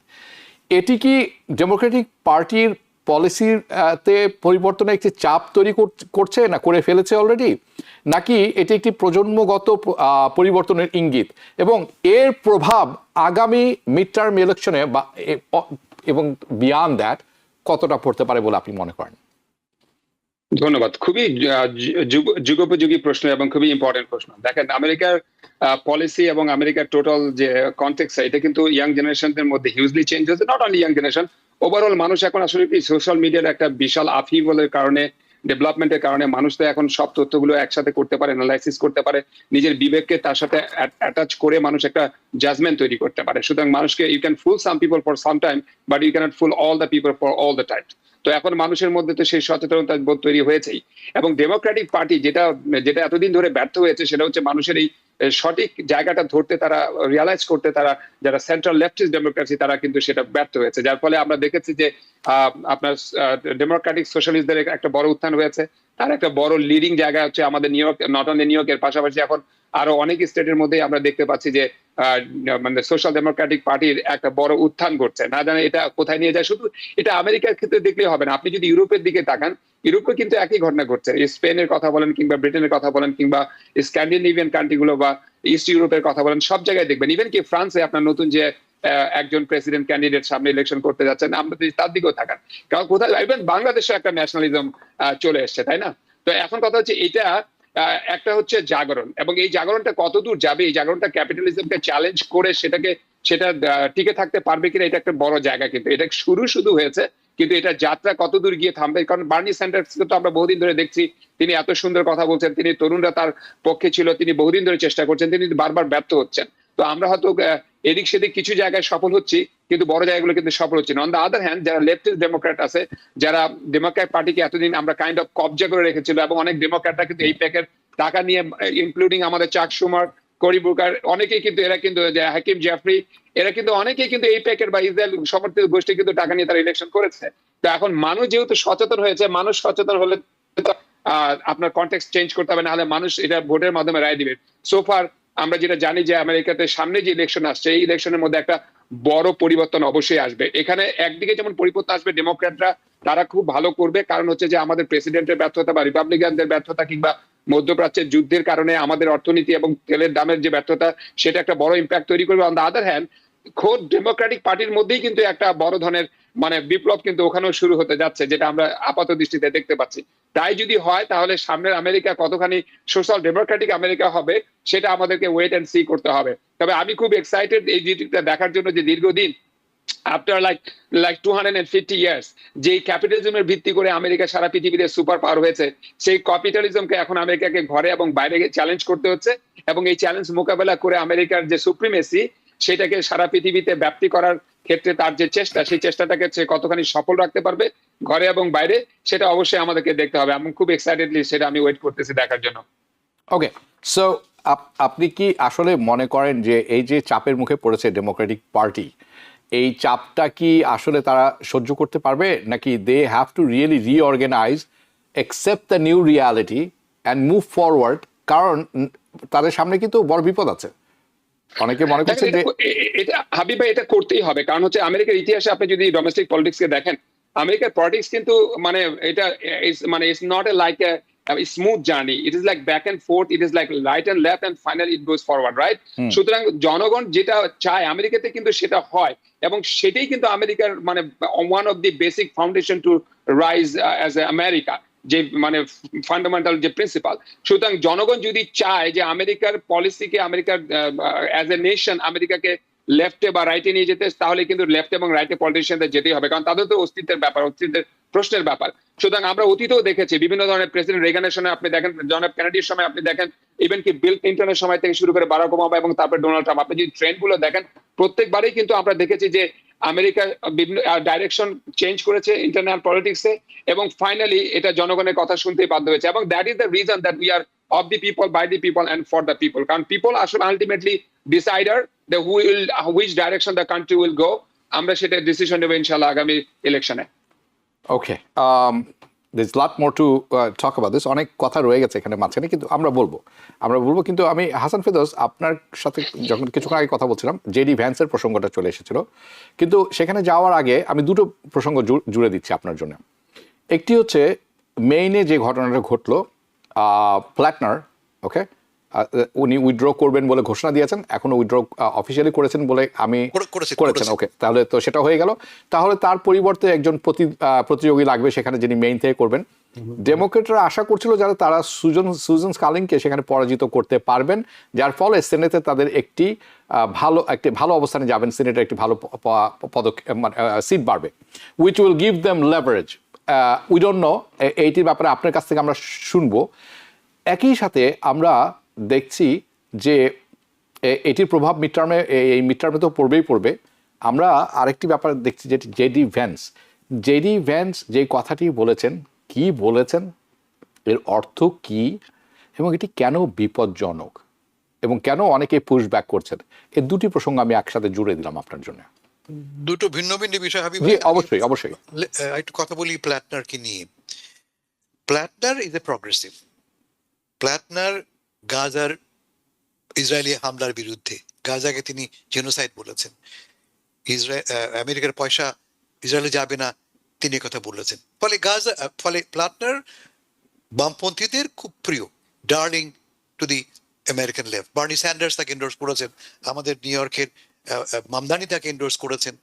এটি কি ডেমোক্রেটিক পার্টির পলিসিতে পরিবর্তনে একটি চাপ তৈরি করছে, না করে ফেলেছে অলরেডি, নাকি এটি একটি প্রজন্মগত পরিবর্তনের ইঙ্গিত, এবং এর প্রভাব আগামী মিড টার্ম ইলেকশনে এবং বিয়ন্ড দ্যাট কতটা পড়তে পারে বলে আপনি মনে করেন? ধন্যবাদ। খুবই যুগোপযোগী প্রশ্ন এবং খুবই ইম্পর্টেন্ট প্রশ্ন। দেখেন, আমেরিকার পলিসি এবং আমেরিকার টোটাল যে কনটেক্সট, এটা কিন্তু ইয়াং জেনারেশনদের মধ্যে হিউজলি চেঞ্জ হয়েছে। Not only young generation, overall মানুষ এখন আসলে কি সোশ্যাল মিডিয়ার একটা বিশাল আপহিভলের কারণে, ডেভেলপমেন্টের কারণে মানুষ তো এখন সব তথ্যগুলো একসাথে করতে পারে, অ্যানালাইসিস করতে পারে, নিজের বিবেককে তার সাথে অ্যাটাচ করে মানুষ একটা জাজমেন্ট তৈরি করতে পারে। সুতরাং মানুষকে, you can fool some people for some time, but you can't fool all the people for all the time. তো এখন মানুষের মধ্যে তো সেই সচেতনতা বোধ তৈরি হয়েছেই। এবং ডেমোক্রেটিক পার্টি যেটা এতদিন ধরে ব্যর্থ হয়েছে, সেটা হচ্ছে মানুষের এই সঠিক জায়গাটা ধরতে, তারা রিয়ালাইজ করতে, তারা যারা সেন্ট্রাল লেফটিস্ট ডেমোক্রেসি, তারা কিন্তু সেটা ব্যর্থ হয়েছে। যার ফলে আমরা দেখেছি যে আপনার ডেমোক্রেটিক সোশ্যালিস্টদের একটা বড় উত্থান হয়েছে। তার একটা বড় লিডিং জায়গা হচ্ছে আমাদের new York, not only new ইয়র্কের পাশাপাশি এখন আরো অনেক স্টেটের মধ্যে আমরা দেখতে পাচ্ছি যে মানে সোশ্যাল ডেমোক্রেটিক পার্টির একটা বড় উত্থান ঘটছে। না জানে এটা কোথায় নিয়ে যায়। শুধু এটা আমেরিকার ক্ষেত্রে দেখলেই হবে না, আপনি যদি ইউরোপের দিকে তাকান, ইউরোপে কিন্তু একই ঘটনা ঘটছে। স্পেনের কথা বলেন, কিংবা ব্রিটেনের কথা বলেন, কিংবা স্ক্যান্ডিনেভিয়ান কান্ট্রিগুলো বা ইস্ট ইউরোপের কথা বলেন, সব জায়গায় দেখবেন। ইভেন কি ফ্রান্সে আপনার নতুন যে একজন প্রেসিডেন্ট ক্যান্ডিডেট সামনে ইলেকশন করতে যাচ্ছেন, আমরা যদি তার দিকেও থাকার, কারণ কোথায় ইভেন বাংলাদেশে একটা ন্যাশনালিজম চলে এসছে, তাই না? তো এখন কথা হচ্ছে এটা একটা হচ্ছে জাগরণ, এবং এই জাগরণটা কতদূর যাবে, এই জাগরণটা ক্যাপিটালিজমকে চ্যালেঞ্জ করে সেটা টিকে থাকতে পারবে কিনা, এটা একটা বড় জায়গা। কিন্তু এটা শুধু হয়েছে, কিন্তু এটা যাত্রা কতদূর গিয়ে থামবে, কারণ বার্নি স্যান্ডার্সকে তো আমরা বহুদিন ধরে দেখছি, তিনি এত সুন্দর কথা বলছেন, তিনি তরুণরা তার পক্ষে ছিল, তিনি বহুদিন ধরে চেষ্টা করছেন, তিনি বারবার ব্যর্থ হচ্ছেন। তো আমরা হয়তো এদিক সেদিক কিছু জায়গায় সফল হচ্ছি, কিন্তু বড় জায়গাগুলো কিন্তু সফল হচ্ছে না। অন দ্য আদার হ্যান্ড, যারা লেফটিস্ট ডেমোক্র্যাট আছে, যারা ডেমোক্র্যাট পার্টিকে এতদিন আমরা কাইন্ড অফ কবজা করে রেখেছিল, এবং অনেক ডেমোক্র্যাটরা কিন্তু এই প্যাকের টাকা নিয়ে, ইনক্লুডিং আমাদের চাক সুমার, করি বুকার, অনেকেই কিন্তু, এরা কিন্তু হাকিম জাফরি, এরা কিন্তু অনেকেই কিন্তু এই প্যাকের বা ইসরায়েল সমর্থিত গোষ্ঠী কিন্তু টাকা নিয়ে তারা ইলেকশন করেছে। তো এখন মানুষ যেহেতু সচেতন হয়েছে, মানুষ সচেতন হলে আপনার কনটেক্সট চেঞ্জ করতে হবে, না হলে মানুষ এটা ভোটের মাধ্যমে রায় দিবে। সোফার আমরা যেটা জানি যে আমেরিকাতে সামনে যে ইলেকশন আসছে, এই ইলেকশনের মধ্যে একটা বড় পরিবর্তন অবশ্যই আসবে। এখানে একদিকে যেমন পরিবর্তন আসবে, ডেমোক্র্যাটরা তারা খুব ভালো করবে, কারণ হচ্ছে যে আমাদের প্রেসিডেন্টের ব্যর্থতা বা রিপাবলিকানদের ব্যর্থতা কিংবা মধ্যপ্রাচ্যের যুদ্ধের কারণে আমাদের অর্থনীতি এবং তেলের দামের যে ব্যর্থতা, সেটা একটা বড় ইম্প্যাক্ট তৈরি করবে। অন দ্য আদার হ্যান্ড, খোদ ডেমোক্রেটিক পার্টির মধ্যেই কিন্তু একটা বড় ধরনের বিপ্লব কিন্তু ওখানেও শুরু হতে যাচ্ছে, যেটা আমরা আপাত দৃষ্টিতে দেখতে পাচ্ছি। তাই যদি হয়, তাহলে সামনের আমেরিকা কতখানি সোশ্যাল ডেমোক্রেটিক আমেরিকা হবে, সেটা আমাদেরকে ওয়েট এন্ড সি করতে হবে। তবে আমি খুব এক্সাইটেড এই জিনিসটা দেখার জন্য, যে দীর্ঘদিন আফটার লাইক 250 ইয়ার্স যে ক্যাপিটালিজমের ভিত্তি করে আমেরিকা সারা পৃথিবীতে সুপার পাওয়ার হয়েছে, সেই ক্যাপিটালিজমকে এখন আমেরিকাকে ঘরে এবং বাইরে চ্যালেঞ্জ করতে হচ্ছে, এবং এই চ্যালেঞ্জ মোকাবেলা করে আমেরিকার যে সুপ্রিমেসি, সেটাকে সারা পৃথিবীতে ব্যাপ্তি করার ক্ষেত্রে তার যে চেষ্টা, সেই চেষ্টাটাকে সে কতখানি সফল রাখতে পারবে ঘরে এবং বাইরে, সেটা অবশ্যই আমাদেরকে দেখতে হবে। আমি খুব এক্সাইটেডলি সেটা আমি ওয়েট করতেছি দেখার জন্য। ওকে, সো আপনি কি আসলে মনে করেন যে এই যে চাপের মুখে পড়েছে ডেমোক্রেটিক পার্টি, এই চাপটা কি আসলে তারা সহ্য করতে পারবে, নাকি they have to really reorganise, accept the new reality and move forward? কারণ তাদের সামনে কিন্তু বড় বিপদ আছে। অনেকে মনে করছে যে এটা হাবিব ভাই, এটা করতেই হবে, কারণ হচ্ছে আমেরিকার ইতিহাসে আপনি যদি ডোমেস্টিক পলিটিক্সকে দেখেন, আমেরিকার পলিটিক্স কিন্তু এটা it's not a like a smooth journey, it is like back and forth, it is like right and left and finally it goes forward, right? সুতরাং জনগণ যেটা চায় আমেরিকাতে কিন্তু সেটা হয়, এবং সেটাই কিন্তু আমেরিকার one of the basic foundation to rise as a America, যে ফান্ডামেন্টাল যে প্রিন্সিপাল। সুতরাং জনগণ যদি চায় যে আমেরিকার পলিসিকে, আমেরিকার অ্যাজ এ নেশন আমেরিকাকে লেফটে বা রাইটে নিয়ে যেতে, তাহলে কিন্তু লেফট এবং রাইটে পলিটিশিয়ানদের যেতেই হবে, কারণ তাদের তো অস্তিত্বের ব্যাপার, অস্তিত্বের প্রশ্নের ব্যাপার। সুতরাং আমরা অতীতেও দেখেছি বিভিন্ন ধরনের প্রেসিডেন্ট, রেগানের সময় আপনি দেখেন, জন এফ কেনেডির সময় আপনি দেখেন, ইভেন কি বিল ক্লিন্টনের সময় থেকে শুরু করে বারাক ওবামা এবং তারপর ডোনাল্ড ট্রাম্প, আপনি যদি ট্রেন্ড গুলো দেখেন, প্রত্যেকবারই কিন্তু আমরা দেখেছি যে আমেরিকা বিভিন্ন ডাইরেকশন চেঞ্জ করেছে ইন্টারন্যাশনাল পলিটিক্সে, এবং ফাইনালি এটা জনগণের কথা শুনতেই বাধ্য হয়েছে। এবং that is the reason that we are of the people, by the people and for the people, কারণ পিপল আসলে ultimately decider the which direction the country will go. আমরা সেটা ডিসিশন নেব ইনশাআল্লাহ আগামী ইলেকশনে। ওকে, there's a lot more to talk about this. অনেক কথা রয়ে গেছে এখানে মাঝখানে, কিন্তু আমরা বলবো, কিন্তু আমি হাসান ফেরদৌস আপনার সাথে যখন কিছুক্ষণ আগে কথা বলছিলাম, জেডি ভ্যান্সের প্রসঙ্গটা চলে এসেছিল, কিন্তু সেখানে যাওয়ার আগে আমি দুটো প্রসঙ্গ জুড়ে দিচ্ছি আপনার জন্য। একটি হচ্ছে মেইনে যে ঘটনাটা ঘটলো, প্ল্যাটনার, ওকে, উনি উইথড্র করবেন বলে ঘোষণা দিয়েছেন, এখনো উইথড্র অফিসিয়ালি করেছেন বলে আমি করেছেন, ওকে, তাহলে তো সেটা হয়ে গেল। তাহলে তার পরিবর্তে একজন প্রতিযোগী লাগবে সেখানে, যিনি মেইন থেকে করবেন। ডেমোক্রেটরা আশা করছিল যারা তারা সুজন স্কালিনকে সেখানে পরাজিত করতে পারবেন, যার ফলে সেনেটে তাদের একটি ভালো অবস্থানে যাবেন, সিনেটের একটি ভালো সিট বাড়বে, which will give them leverage. We don't know, এইটির ব্যাপারে আপনার কাছ থেকে আমরা শুনবো। একই সাথে আমরা দেখছি যে এটির প্রভাব এই মিড টার্মে তো পড়বে। আমরা আরেকটি ব্যাপার দেখছি, যে জেডি ভ্যান্স যে কথাটি বলেছেন, কি বলেছেন, এর অর্থ কি, এবং এটি কেন বিপজ্জনক, এবং কেন অনেকে পুশ ব্যাক করছেন, এই দুটি প্রসঙ্গ আমি একসাথে জুড়ে দিলাম আপনার জন্য। দুটো ভিন্ন ভিন্ন বিষয় হাবিব। অবশ্যই একটু কথা বলি প্ল্যাটনার কি নিয়ে। প্ল্যাটনার ইজ এ প্রগ্রেসিভ। প্ল্যাটনার গাজার ইসরায়েলি হামলার বিরুদ্ধে, গাজাকে তিনি জেনোসাইড বলেছেন, আমেরিকার পয়সা ইসরায়েলে যাবে না, তিনি কথা বলেছেন। ফলে প্ল্যাটনার বামপন্থীদের খুব প্রিয়, darling to the American left. Bernie Sanders তাকে এন্ডোর্স করেছেন। আমাদের নিউ ইয়র্কের মামদানি তাকে এন্ডোর্স করেছেন,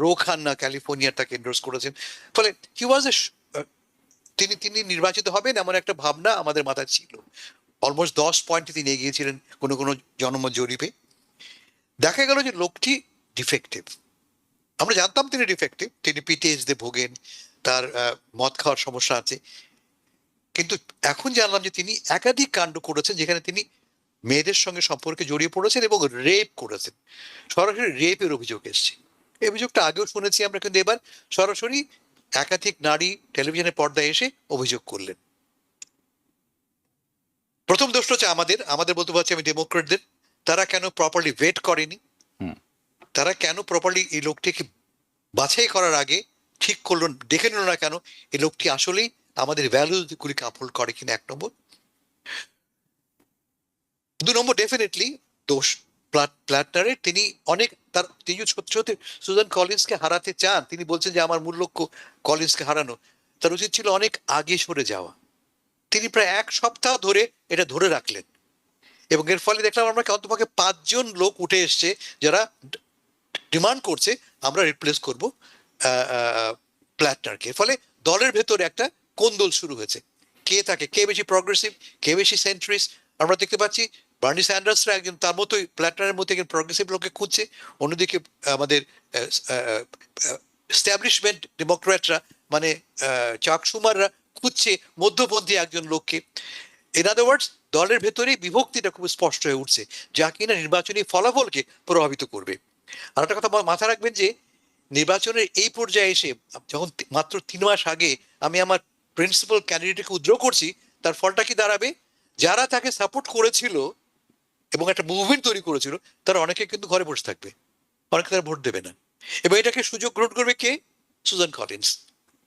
রো খান্না ক্যালিফোর্নিয়ার তাকে এন্ডোর্স করেছেন। ফলে হি ওয়াজ এ, তিনি নির্বাচিত হবেন এমন একটা ভাবনা আমাদের মাথায় ছিল। অলমোস্ট 10 পয়েন্টে তিনি এগিয়েছিলেন কোনো কোনো জনমত জরিপে। দেখা গেল যে লোকটি ডিফেক্টিভ। আমরা জানতাম তিনি ডিফেক্টিভ, তিনি পিটিএসডি ভোগেন, তার মদ খাওয়ার সমস্যা আছে, কিন্তু এখন জানলাম যে তিনি একাধিক কাণ্ড করেছেন যেখানে তিনি মেয়েদের সঙ্গে সম্পর্কে জড়িয়ে পড়েছেন এবং রেপ করেছেন। সরাসরি রেপের অভিযোগ এসছে। এই অভিযোগটা আগেও শুনেছি আমরা, কিন্তু এবার সরাসরি একাধিক নারী টেলিভিশনের পর্দায় এসে অভিযোগ করলেন। প্রথম দোষটা হচ্ছে আমাদের বলতে পারছি আমি ডেমোক্রেটদের, তারা কেন প্রপারলি ভেট করেনি, তারা কেন প্রপারলি এই লোকটিকে বাছাই করার আগে ঠিক করলো, দেখে নিল না কেন এই লোকটি আসলেই আমাদের ভ্যালুগুলিকে আপহোল্ড করে কিনা, 1 নম্বর। 2 নম্বর, ডেফিনেটলি দোষ প্ল্যাটনারের। তিনি সত্যি সত্যি সুজান কলিন্সকে হারাতে চান, তিনি বলছেন যে আমার মূল লক্ষ্য কলিন্সকে হারানো, তার উচিত ছিল অনেক আগে সরে যাওয়া। তিনি প্রায় 1 সপ্তাহ ধরে এটা ধরে রাখলেন এবং এর ফলে দেখলাম আমরা অন্তপক্ষে 5 জন লোক উঠে এসছে যারা ডিমান্ড করছে আমরা রিপ্লেস করব প্ল্যাটনারকে। ফলে দলের ভেতরে একটা কোন্দল শুরু হয়েছে, কে বেশি প্রগ্রেসিভ, কে বেশি সেন্ট্রিস্ট। আমরা দেখতে পাচ্ছি বার্নি স্যান্ডার্সরা একজন তার মতোই প্ল্যাটনারের মতো একজন প্রগ্রেসিভ লোককে খুঁজছে, অন্যদিকে আমাদের এস্টাবলিশমেন্ট ডেমোক্র্যাটরা মানে চাক শুমাররা খুঁজছে মধ্যপন্থী একজন লোককে। ইন আদার ওয়ার্ডস, দলের ভেতরে বিভক্তিটা খুব স্পষ্ট হয়ে উঠছে, যা কিনা নির্বাচনী ফলাফলকে প্রভাবিত করবে। আর একটা কথা মাথায় রাখবেন যে নির্বাচনের এই পর্যায়ে এসে যখন মাত্র 3 মাস আগে আমি আমার প্রিন্সিপাল ক্যান্ডিডেটকে উইথড্র করছি, তার ফলটা কি দাঁড়াবে? যারা তাকে সাপোর্ট করেছিল এবং একটা মুভমেন্ট তৈরি করেছিল, তারা অনেকে কিন্তু ঘরে বসে থাকবে, অনেকে তারা ভোট দেবে না। এবং এটাকে সুযোগ গ্রহণ করবে কে? সুজান কলিন্স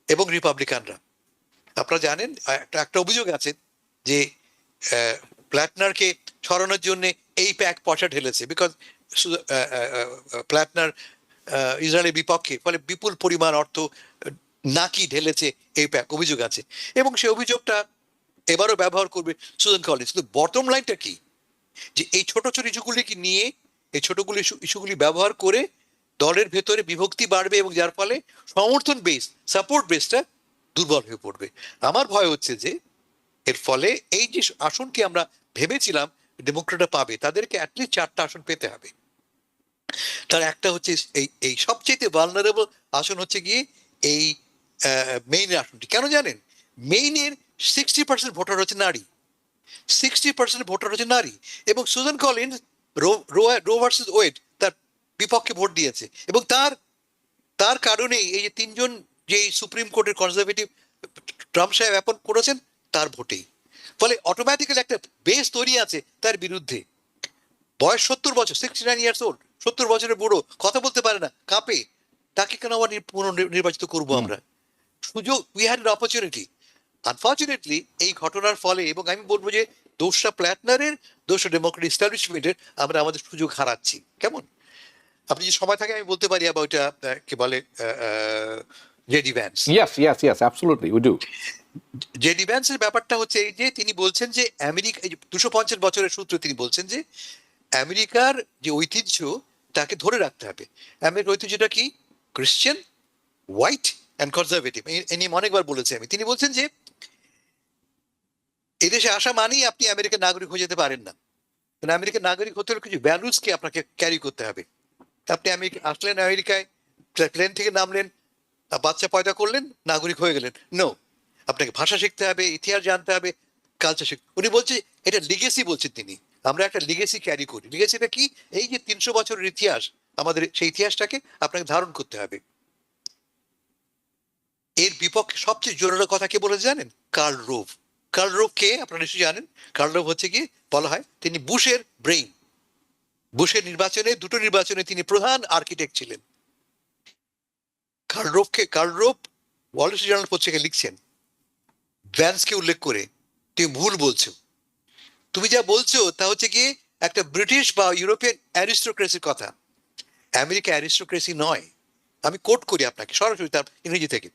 এবং রিপাবলিকানরা। আপনারা জানেন একটা অভিযোগ আছে যে প্ল্যাটনারকে সরানোর জন্য এই প্যাক পয়সা ঢেলেছে, বিকজ প্ল্যাটনার ইসরায়েলের বিপক্ষে, ফলে বিপুল পরিমাণ অর্থ নাকি ঢেলেছে এই প্যাক, অভিযোগ আছে। এবং সেই অভিযোগটা এবারও ব্যবহার করবে সুজান কলিন্স। কিন্তু বটম লাইনটা কি, যে এই ছোট ছোট ইস্যুগুলিকে নিয়ে, এই ছোটগুলি ইস্যুগুলি ব্যবহার করে দলের ভেতরে বিভক্তি বাড়বে এবং যার ফলে সমর্থন বেস, সাপোর্ট বেসটা দুর্বল হয়ে পড়বে। আমার ভয় হচ্ছে যে এর ফলে এই যে আসনটি আমরা ভেবেছিলাম ডেমোক্রেটরা পাবে, তাদেরকে অ্যাটলিস্ট 4টা আসন পেতে হবে। তার একটা হচ্ছে এই সবচেয়ে ভালনারেবল আসন হচ্ছে গিয়ে এই মেইনের আসনটি। কেন জানেন? মেইনের 60% ভোটার হচ্ছে নারী, 60% ভোটার হচ্ছে নারী। এবং সুজান কলিন্স রো ভার্সেস ওয়েড তার বিপক্ষে ভোট দিয়েছে এবং তার কারণেই এই যে 3 জন যে সুপ্রিম কোর্টের কনজারভেটিভ ট্রাম্প সাহেব অ্যাপয়েন্ট করেছেন তার ভোটেই। ফলে অটোমেটিক্যালি একটা বেস তৈরি আছে তার বিরুদ্ধে। বয়স 70 বছর, 69 ইয়ার্স ওল্ড, 70 বছরের বুড়ো, কথা বলতে পারে না, কাঁপে, তাকে কেন আবার পুনর্নির্বাচিত করবো আমরা? সুযোগ, we had an opportunity. Unfortunately এই ঘটনার ফলে, এবং আমি বলবো যে দোষটা প্ল্যাটনারের, দোষটা ডেমোক্রেটিক এস্টাবলিশমেন্টের, আমরা আমাদের সুযোগ হারাচ্ছি। কেমন? আপনি যে সময় থাকে আমি বলতে পারি আবার ওইটা কি বলে JD Vance. Yes, absolutely, we do. JD ভ্যান্সের ব্যাপারটা হচ্ছে এই যে তিনি বলছেন যে আমেরিকা 250 বছরের সূত্রে তিনি বলছেন যে আমেরিকার যে ঐতিহ্য তাকে ধরে রাখতে হবে। আমেরিকার ঐতিহ্যটা কি? Christian, white and conservative. ইনি অনেকবার বলেছে আমি। তিনি বলছেন যে এদেশে আসা মানেই আপনি আমেরিকার নাগরিক হয়ে যেতে পারেন না, কারণ আমেরিকার নাগরিক হতে হলে কিছু ভ্যালুসকে আপনাকে ক্যারি করতে হবে। আপনি আসলেন আমেরিকায়, প্লেন থেকে নামলেন, বাচ্চা পয়দা করলেন, নাগরিক হয়ে গেলেন, নো। আপনাকে ভাষা শিখতে হবে, ইতিহাস জানতে হবে, কালচার শিখতে। উনি বলছে এটা লিগেসি, বলছেন তিনি, আমরা একটা লিগেসি ক্যারি করি। লিগেসিটা কি? এই যে 300 বছরের ইতিহাস, আমাদের সেই ইতিহাসটাকে আপনাকে ধারণ করতে হবে। এর বিপক্ষে সবচেয়ে জোরালো কথা কে বলে জানেন? কার্ল রোভ। কার্ল রোভ কে আপনারা নিশ্চয়ই জানেন। কার্ল রোভ হচ্ছে কি বলা হয় তিনি বুশের ব্রেইন। বুশের নির্বাচনে, 2টো নির্বাচনে তিনি প্রধান আর্কিটেক্ট ছিলেন। কার্ল রোভ ওয়াল স্ট্রিট জার্নাল পত্রিকায় লিখছেন ভ্যান্সকে উল্লেখ করে, তুমি ভুল বলছো, তুমি যা বলছো তা হচ্ছে কি একটা ব্রিটিশ বা ইউরোপিয়ান অ্যারিস্টোক্রেসির কথা। আমেরিকা অ্যারিস্টোক্রেসি নয়। আমি কোট করি আপনাকে সরাসরি তার ইংরেজি থেকে।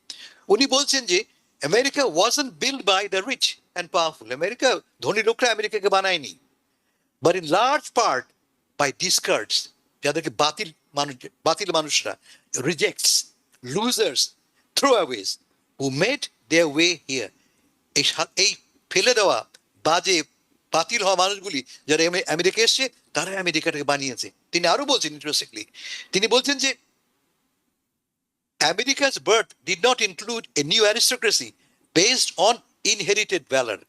উনি বলছেন যে America wasn't built by the rich and powerful. America, ধনী লোকরা আমেরিকাকে বানায়নি, but in large part by discards যাদেরকে বাতিল মানুষরা, rejects, losers, throwaways, who made their way here, এই ফেলে দেওয়া বাজে বাতিল হওয়া মানুষগুলি যারা আমেরিকা এসছে, তারা আমেরিকাটাকে বানিয়েছে। তিনি আরো বলছেন ইন্টারেস্টিংলি, তিনি বলছেন যে America's birth did not include a new aristocracy based on inherited valor,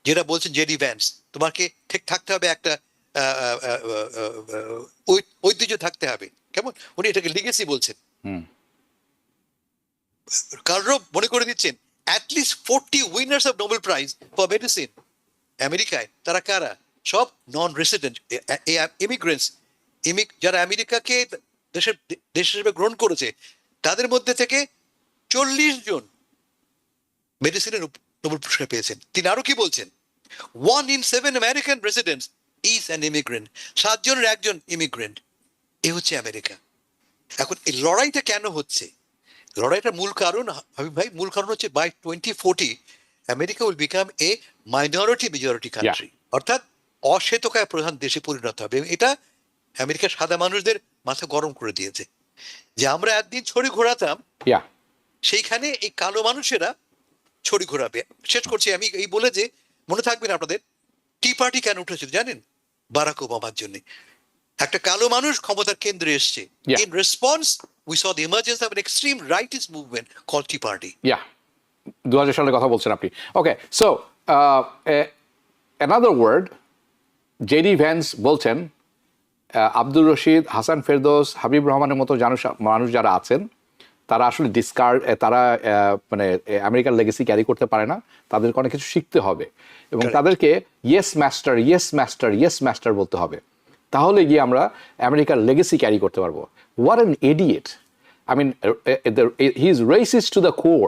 যেটা বলছেন জেডি ভ্যান্স, তোমাকে ঠিক থাকতে হবে একটা ঐতিহ্য থাকতে হবে, কেমন উনি এটাকে লিগেসি বলছেন। কার্ল রোভ মনে করে দিচ্ছেন at least 40 winners of Nobel Prize for medicine আমেরিকায়, তারা কারা? সব নন রেসিডেন্ট ইমিগ্রেন্টস, যারা আমেরিকাকে দেশ হিসেবে গ্রহণ করেছে, তাদের মধ্যে থেকে 40 জন মেডিসিনের নোবেল পুরস্কার পেয়েছেন। তিনি আরো কি বলছেন, 1 in 7 American residents is an immigrant, 7 জনের একজন ইমিগ্রেন্ট। এ হচ্ছে আমেরিকা। এখন এই লড়াইটা কেন হচ্ছে? লড়াইটার মূল কারণ হাবিব ভাই, মূল কারণ হচ্ছে by 2040 America will become a minority majority country, অর্থাৎ অশ্বেতকায় প্রধান দেশে পরিণত হবে। এটা আমেরিকার সাদা মানুষদের মাথা গরম করে দিয়েছে, যে আমরা একদিন ছড়ি ঘোরাতাম, সেইখানে এই কালো মানুষেরা ছড়ি ঘোরাবে। শেষ করছি আমি এই বলে যে, মনে থাকবেন আপনাদের টি পার্টি কেন উঠেছিল জানেন? বারাক ওবামার জন্য। একটা কালো মানুষ ক্ষমতার কেন্দ্রে এসছে। In response we saw the emergence of an extreme rightist movement called tea party. 2000 সালের কথা বলছেন আপনি। Okay, so another word, JD Vance বলছেন আব্দুর রশিদ, হাসান ফেরদৌস, হাবিব রহমানের মতো মানুষ যারা আছেন, তারা আসলে তারা মানে আমেরিকার লেগেসি ক্যারি করতে পারে না, তাদেরকে অনেক কিছু শিখতে হবে এবং তাদেরকে yes master, yes master, yes master বলতে হবে, তাহলে গিয়ে আমরা আমেরিকার লেগেসি ক্যারি করতে পারবো। What an idiot! I mean, he is racist to the core.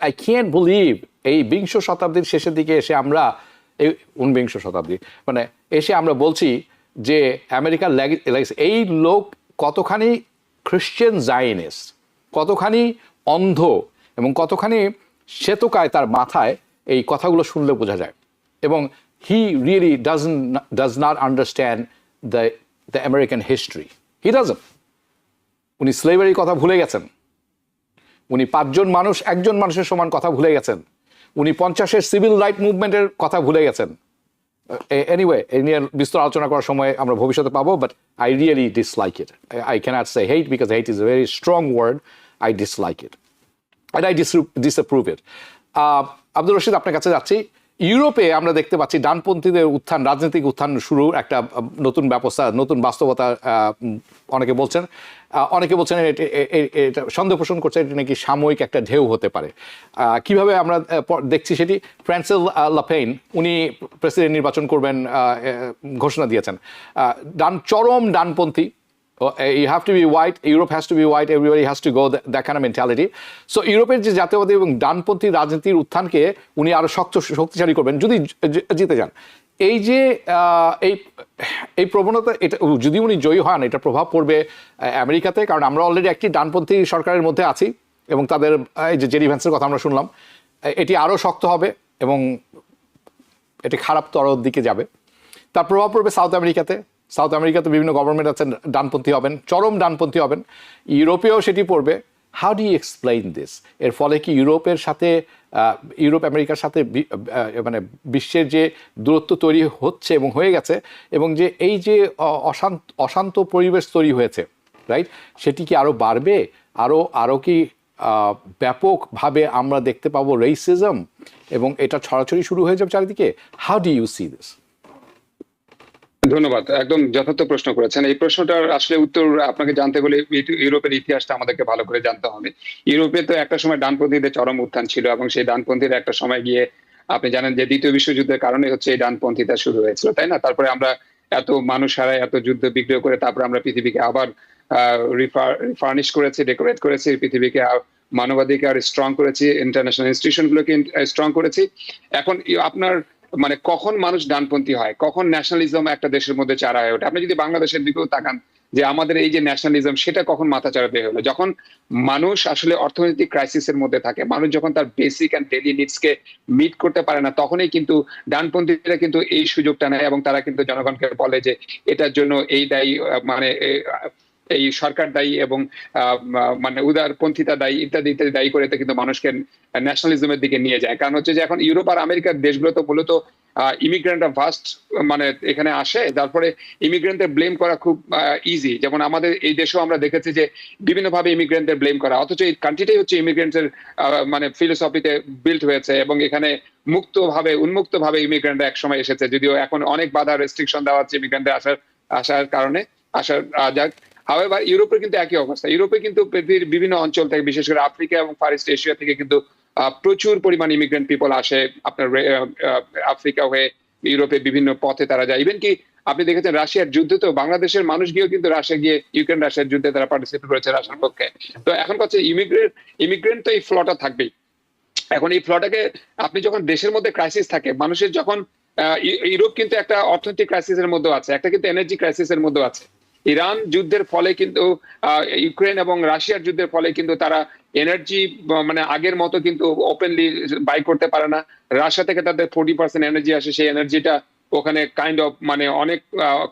I can't believe এই বিংশ শতাব্দীর শেষের দিকে এসে আমরা, এই ঊনবিংশ শতাব্দী মানে এসে আমরা বলছি যে আমেরিকার এই লোক কতখানি খ্রিশ্চান জায়নিস্ট, কতখানি অন্ধ এবং কতখানি শ্বেতকায় তার মাথায়, এই কথাগুলো শুনলে বোঝা যায়। এবং হি really does not understand the American history. He doesn't. উনি স্লেভারির কথা ভুলে গেছেন, উনি 5 জন মানুষ 1 জন মানুষের সমান কথা ভুলে গেছেন, উনি 50-এর সিভিল রাইট মুভমেন্টের কথা ভুলে গেছেন। এনিওয়ে, এই নিয়ে বিস্তর আলোচনা করার সময় আমরা ভবিষ্যতে পাবো, but I really dislike it. I can't say hate because hate is a very strong word. I dislike it and I disapprove it. Abdur Rashid, আপনার কাছে যাচ্ছি। ইউরোপে আমরা দেখতে পাচ্ছি ডানপন্থীদের উত্থান, রাজনৈতিক উত্থান শুরু, একটা নতুন ব্যবস্থা, নতুন বাস্তবতা অনেকে বলছেন। অনেকে বলছেন এটা সন্দেহ পোষণ করছে, এটা নাকি সাময়িক একটা ঢেউ হতে পারে। কিভাবে আমরা দেখছি সেটি, ফ্রান্সেস লাপেইন উনি প্রেসিডেন্ট নির্বাচন করবেন ঘোষণা দিয়েছেন। চরম ডানপন্থী, you have to be white, Europe has to be white, everybody has to go, that kind of mentality. So ইউরোপের যে জাতীয়বাদী এবং ডানপন্থী রাজনীতির উত্থানকে উনি আরো শক্তিশালী করবেন যদি জিতে যান। এই যে এই প্রবণতা, এটা যদি উনি জয়ী হন, এটা প্রভাব পড়বে আমেরিকাতে, কারণ আমরা অলরেডি একটি ডানপন্থী সরকারের মধ্যে আছি এবং তাদের এই যে জেডি ভ্যান্সের কথা আমরা শুনলাম, এটি আরো শক্ত হবে এবং এটি খারাপতর দিকে যাবে। তার প্রভাব পড়বে সাউথ আমেরিকাতে। সাউথ আমেরিকাতে বিভিন্ন গভর্নমেন্ট আছেন ডানপন্থী হবেন, চরম ডানপন্থী হবেন। ইউরোপেও সেটি পড়বে। How do you explain this? এর ফলে কি ইউরোপের সাথে, ইউরোপ আমেরিকার সাথে মানে বিশ্বের যে দূরত্ব তৈরি হচ্ছে এবং হয়ে গেছে, এবং যে এই যে অশান্ত পরিবেশ তৈরি হয়েছে, রাইট, সেটি কি আরও বাড়বে? আরও কি ব্যাপকভাবে আমরা দেখতে পাবো রেসিজম, এবং এটা ছড়াছড়ি শুরু হয়ে যাবে চারিদিকে? How do you see this? ধন্যবাদ, একদম যথার্থ প্রশ্ন করেছেন। এই প্রশ্নটার আসলে উত্তর আপনাকে জানতে হলে ইউরোপের ইতিহাসটা আমাদেরকে ভালো করে জানতে হবে। ইউরোপে তো একটা সময় ডানপন্থীদের চরম উত্থান ছিল, এবং সেই ডানপন্থীরা একটা সময় গিয়ে, আপনি জানেন যে দ্বিতীয় বিশ্বযুদ্ধের কারণে হচ্ছে এই ডানপন্থীটা শুরু হয়েছিল, তাই না? তারপরে আমরা এত মানুষ হারাই, এত যুদ্ধ বিগ্রহ করে তারপরে আমরা পৃথিবীকে আবার রিফার্নিশ করেছি, ডেকোরেট করেছি, পৃথিবীকে মানবাধিকার স্ট্রং করেছি, ইন্টারন্যাশনাল ইনস্টিটিউশন গুলোকে স্ট্রং করেছি। এখন আপনার মানে কখন মানুষ ডানপন্থী হয়, কখন ন্যাশনালিজম একটা দেশের মধ্যে চারা হয়ে ওঠে? আপনি যদি বাংলাদেশের দিকেও তাকান, যে আমাদের এই যে ন্যাশনালিজম সেটা কখন মাথাচাড়া বের হলো, যখন মানুষ আসলে অর্থনৈতিক ক্রাইসিসের মধ্যে থাকে, মানুষ যখন তার বেসিক অ্যান্ড ডেইলি নিডস কে মিট করতে পারে না, তখনই কিন্তু ডানপন্থীরা কিন্তু এই সুযোগটা নেয় এবং তারা কিন্তু জনগণকে বলে যে এটার জন্য এই দায়ী মানে এই সরকার দায়ী এবং মানে উদারপন্থীতা দায়ী ইত্যাদি ইত্যাদি দায়ী করে কিন্তু মানুষকে ন্যাশনালিজমের দিকে নিয়ে যায়। কারণ হচ্ছে যে এখন ইউরোপ আর আমেরিকার দেশগুলো তো মূলত ইমিগ্রেন্টরা ভাস্ট মানে এখানে আসে, তারপরে ইমিগ্রেন্টদের ব্লেম করা খুব ইজি। যেমন আমাদের এই দেশেও আমরা দেখেছি যে বিভিন্নভাবে ইমিগ্রেন্টদের ব্লেম করা, অথচ এই কান্ট্রিটাই হচ্ছে ইমিগ্রেন্টের মানে ফিলোসফিতে বিল্ড হয়েছে এবং এখানে উন্মুক্তভাবে ইমিগ্রেন্টরা একসময় এসেছে, যদিও এখন অনেক বাধা রেস্ট্রিকশন দেওয়া হচ্ছে ইমিগ্রেন্টদের আসার কারণে যাক। হাওয়েভার ইউরোপের কিন্তু একই অবস্থা। ইউরোপে কিন্তু পৃথিবীর বিভিন্ন অঞ্চল থেকে, বিশেষ করে আফ্রিকা এবং ফার ইস্ট এশিয়া থেকে কিন্তু প্রচুর পরিমাণ ইমিগ্রেন্ট পিপল আসে আপনার আফ্রিকা হয়ে ইউরোপে বিভিন্ন পথে তারা যায়। ইভেন কি আপনি দেখেছেন রাশিয়ার যুদ্ধে তো বাংলাদেশের মানুষ গিয়েও কিন্তু রাশিয়া গিয়ে ইউক্রেন রাশিয়ার যুদ্ধে তারা পার্টিসিপেট করেছে রাশিয়ার পক্ষে। তো এখন হচ্ছে ইমিগ্রেন্ট তো এই ফ্লটা থাকবেই। এখন এই ফ্লটাকে আপনি যখন দেশের মধ্যে ক্রাইসিস থাকে, মানুষের যখন ইউরোপ কিন্তু একটা অর্থনৈতিক ক্রাইসিসের মধ্যে আছে, একটা কিন্তু এনার্জি ক্রাইসিসের মধ্যে আছে। ইরান যুদ্ধের ফলে কিন্তু ইউক্রেন এবং রাশিয়ার যুদ্ধের ফলে কিন্তু তারা এনার্জি মানে আগের মতো কিন্তু ওপেনলি বাই করতে পারে না। রাশিয়া থেকে তাদের 40% এনার্জি আসে, সেই এনার্জিটা ওখানে কাইন্ড অফ মানে অনেক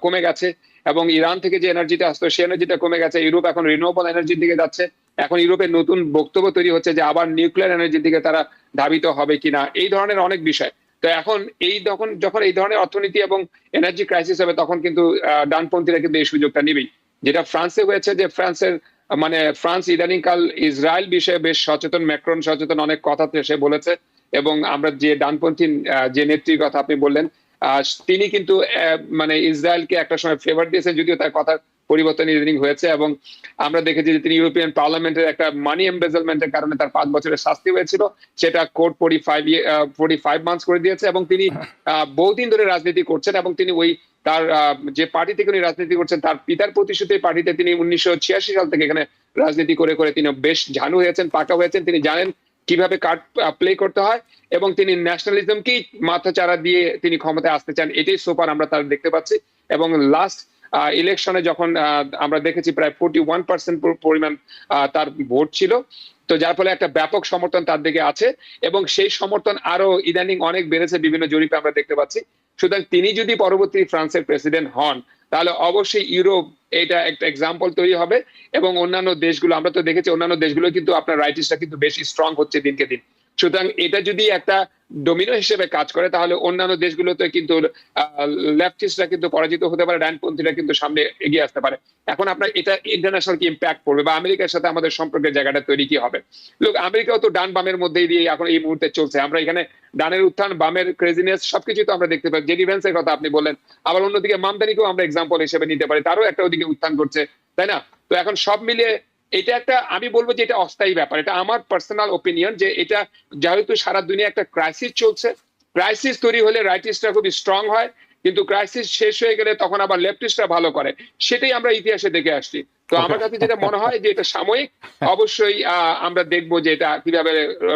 কমে গেছে। এবং ইরান থেকে যে এনার্জিটা আসতো সেই এনার্জিটা কমে গেছে। ইউরোপ এখন রিনিউয়েবল এনার্জির দিকে যাচ্ছে। এখন ইউরোপের নতুন বক্তব্য তৈরি হচ্ছে যে আবার নিউক্লিয়ার এনার্জির দিকে তারা ধাবিত হবে কিনা, এই ধরনের অনেক বিষয়। তো এখন যখন এই ধরনের অর্থনীতি এবং এনার্জি ক্রাইসিস হবে, তখন কিন্তু ডানপন্থীরা কিন্তু এই সুযোগটা নিবেই। যেটা ফ্রান্সে হয়েছে, যে ফ্রান্স ইদানিংকাল ইসরায়েল বিষয়ে বেশ সচেতন, ম্যাক্রন সচেতন, অনেক কথা সে বলেছে। এবং আমরা যে ডানপন্থী যে নেত্রীর কথা আপনি বললেন, তিনি কিন্তু মানে ইসরায়েলকে একটা সময় ফেভার দিয়েছে, যদিও তার কথার পরিবর্তন ইদানিং হয়েছে। এবং আমরা দেখেছি যে তিনি ইউরোপিয়ান পার্লামেন্টের একটা মানি এমবেজলমেন্টের কারণে তার 5 বছরের শাস্তি হয়েছিল, সেটা কোর্ট 45 মান্থস করে দিয়েছে। এবং তিনি বহুদিন ধরে রাজনীতি করছেন এবং তিনি তার যে পার্টি থেকে উনি রাজনীতি করছেন, তার পিতার প্রতিশ্রুতি পার্টিতে তিনি 1986 সাল থেকে এখানে রাজনীতি করে করে তিনি বেশ ঝানু হয়েছেন, পাকা হয়েছেন। তিনি জানেন কিভাবে কার্ড প্লে করতে হয় এবং তিনি ন্যাশনালিজমকেই মাথাচাড়া দিয়ে তিনি ক্ষমতায় আসতে চান, এটাই সোপার আমরা তার দেখতে পাচ্ছি। এবং লাস্ট ইলেকশনে যখন আমরা দেখেছি প্রায় 41% পরিমাণ তার ভোট ছিল, তো যার ফলে একটা ব্যাপক সমর্থন তার দিকে আছে এবং সেই সমর্থন আরো ইদানিং অনেক বেড়েছে, বিভিন্ন জরিপে আমরা দেখতে পাচ্ছি। সুতরাং তিনি যদি পরবর্তী ফ্রান্সের প্রেসিডেন্ট হন, তাহলে অবশ্যই ইউরোপ এটা একটা এক্সাম্পল তৈরি হবে। এবং অন্যান্য দেশগুলো আমরা তো দেখেছি, অন্যান্য দেশগুলো কিন্তু আপনার রাইটিস্টরা কিন্তু বেশি স্ট্রং হচ্ছে দিনকে দিন। সুতরাং এটা যদি একটা ডোমিনো হিসেবে কাজ করে, তাহলে অন্যান্য দেশগুলোতে কিন্তু লেফটিস্টরা কিন্তু পরাজিত হতে পারে, ডানপন্থীরা কিন্তু সামনে এগিয়ে আসতে পারে। এখন আপনার এটা ইন্টারন্যাশনাল কি ইম্প্যাক্ট পড়বে, বা আমেরিকার সাথে আমাদের সম্পর্কের জায়গাটা তৈরি কি হবে? লোক আমেরিকাও তো ডান বামের মধ্যেই দিয়ে এখন এই মুহূর্তে চলছে। আমরা এখানে ডানের উত্থান, বামের ক্রেজিনেস সবকিছু তো আমরা দেখতে পাই। জেডি ভ্যান্সের কথা আপনি বললেন, আবার অন্যদিকে মামদানিকেও আমরা এক্সাম্পল হিসেবে নিতে পারি, তারও একটা ওদিকে উত্থান করছে, তাই না? তো এখন সব মিলিয়ে এটা একটা, আমি বলবো যে এটা অস্থায়ী ব্যাপার। এটা আমার পার্সোনাল ওপিনিয়ন, যে এটা যেহেতু সারা দুনিয়া একটা ক্রাইসিস চলছে, ক্রাইসিস তৈরি হলে রাইটিস্টরা খুবই স্ট্রং হয়, কিন্তু ক্রাইসিস শেষ হয়ে গেলে তখন আবার লেফটিস্টরা ভালো করে, সেটাই আমরা ইতিহাসে দেখে আসছি। তো আমার কাছে যেটা মনে হয় যে এটা সাময়িক, অবশ্যই আমরা দেখবো যে এটা কিভাবে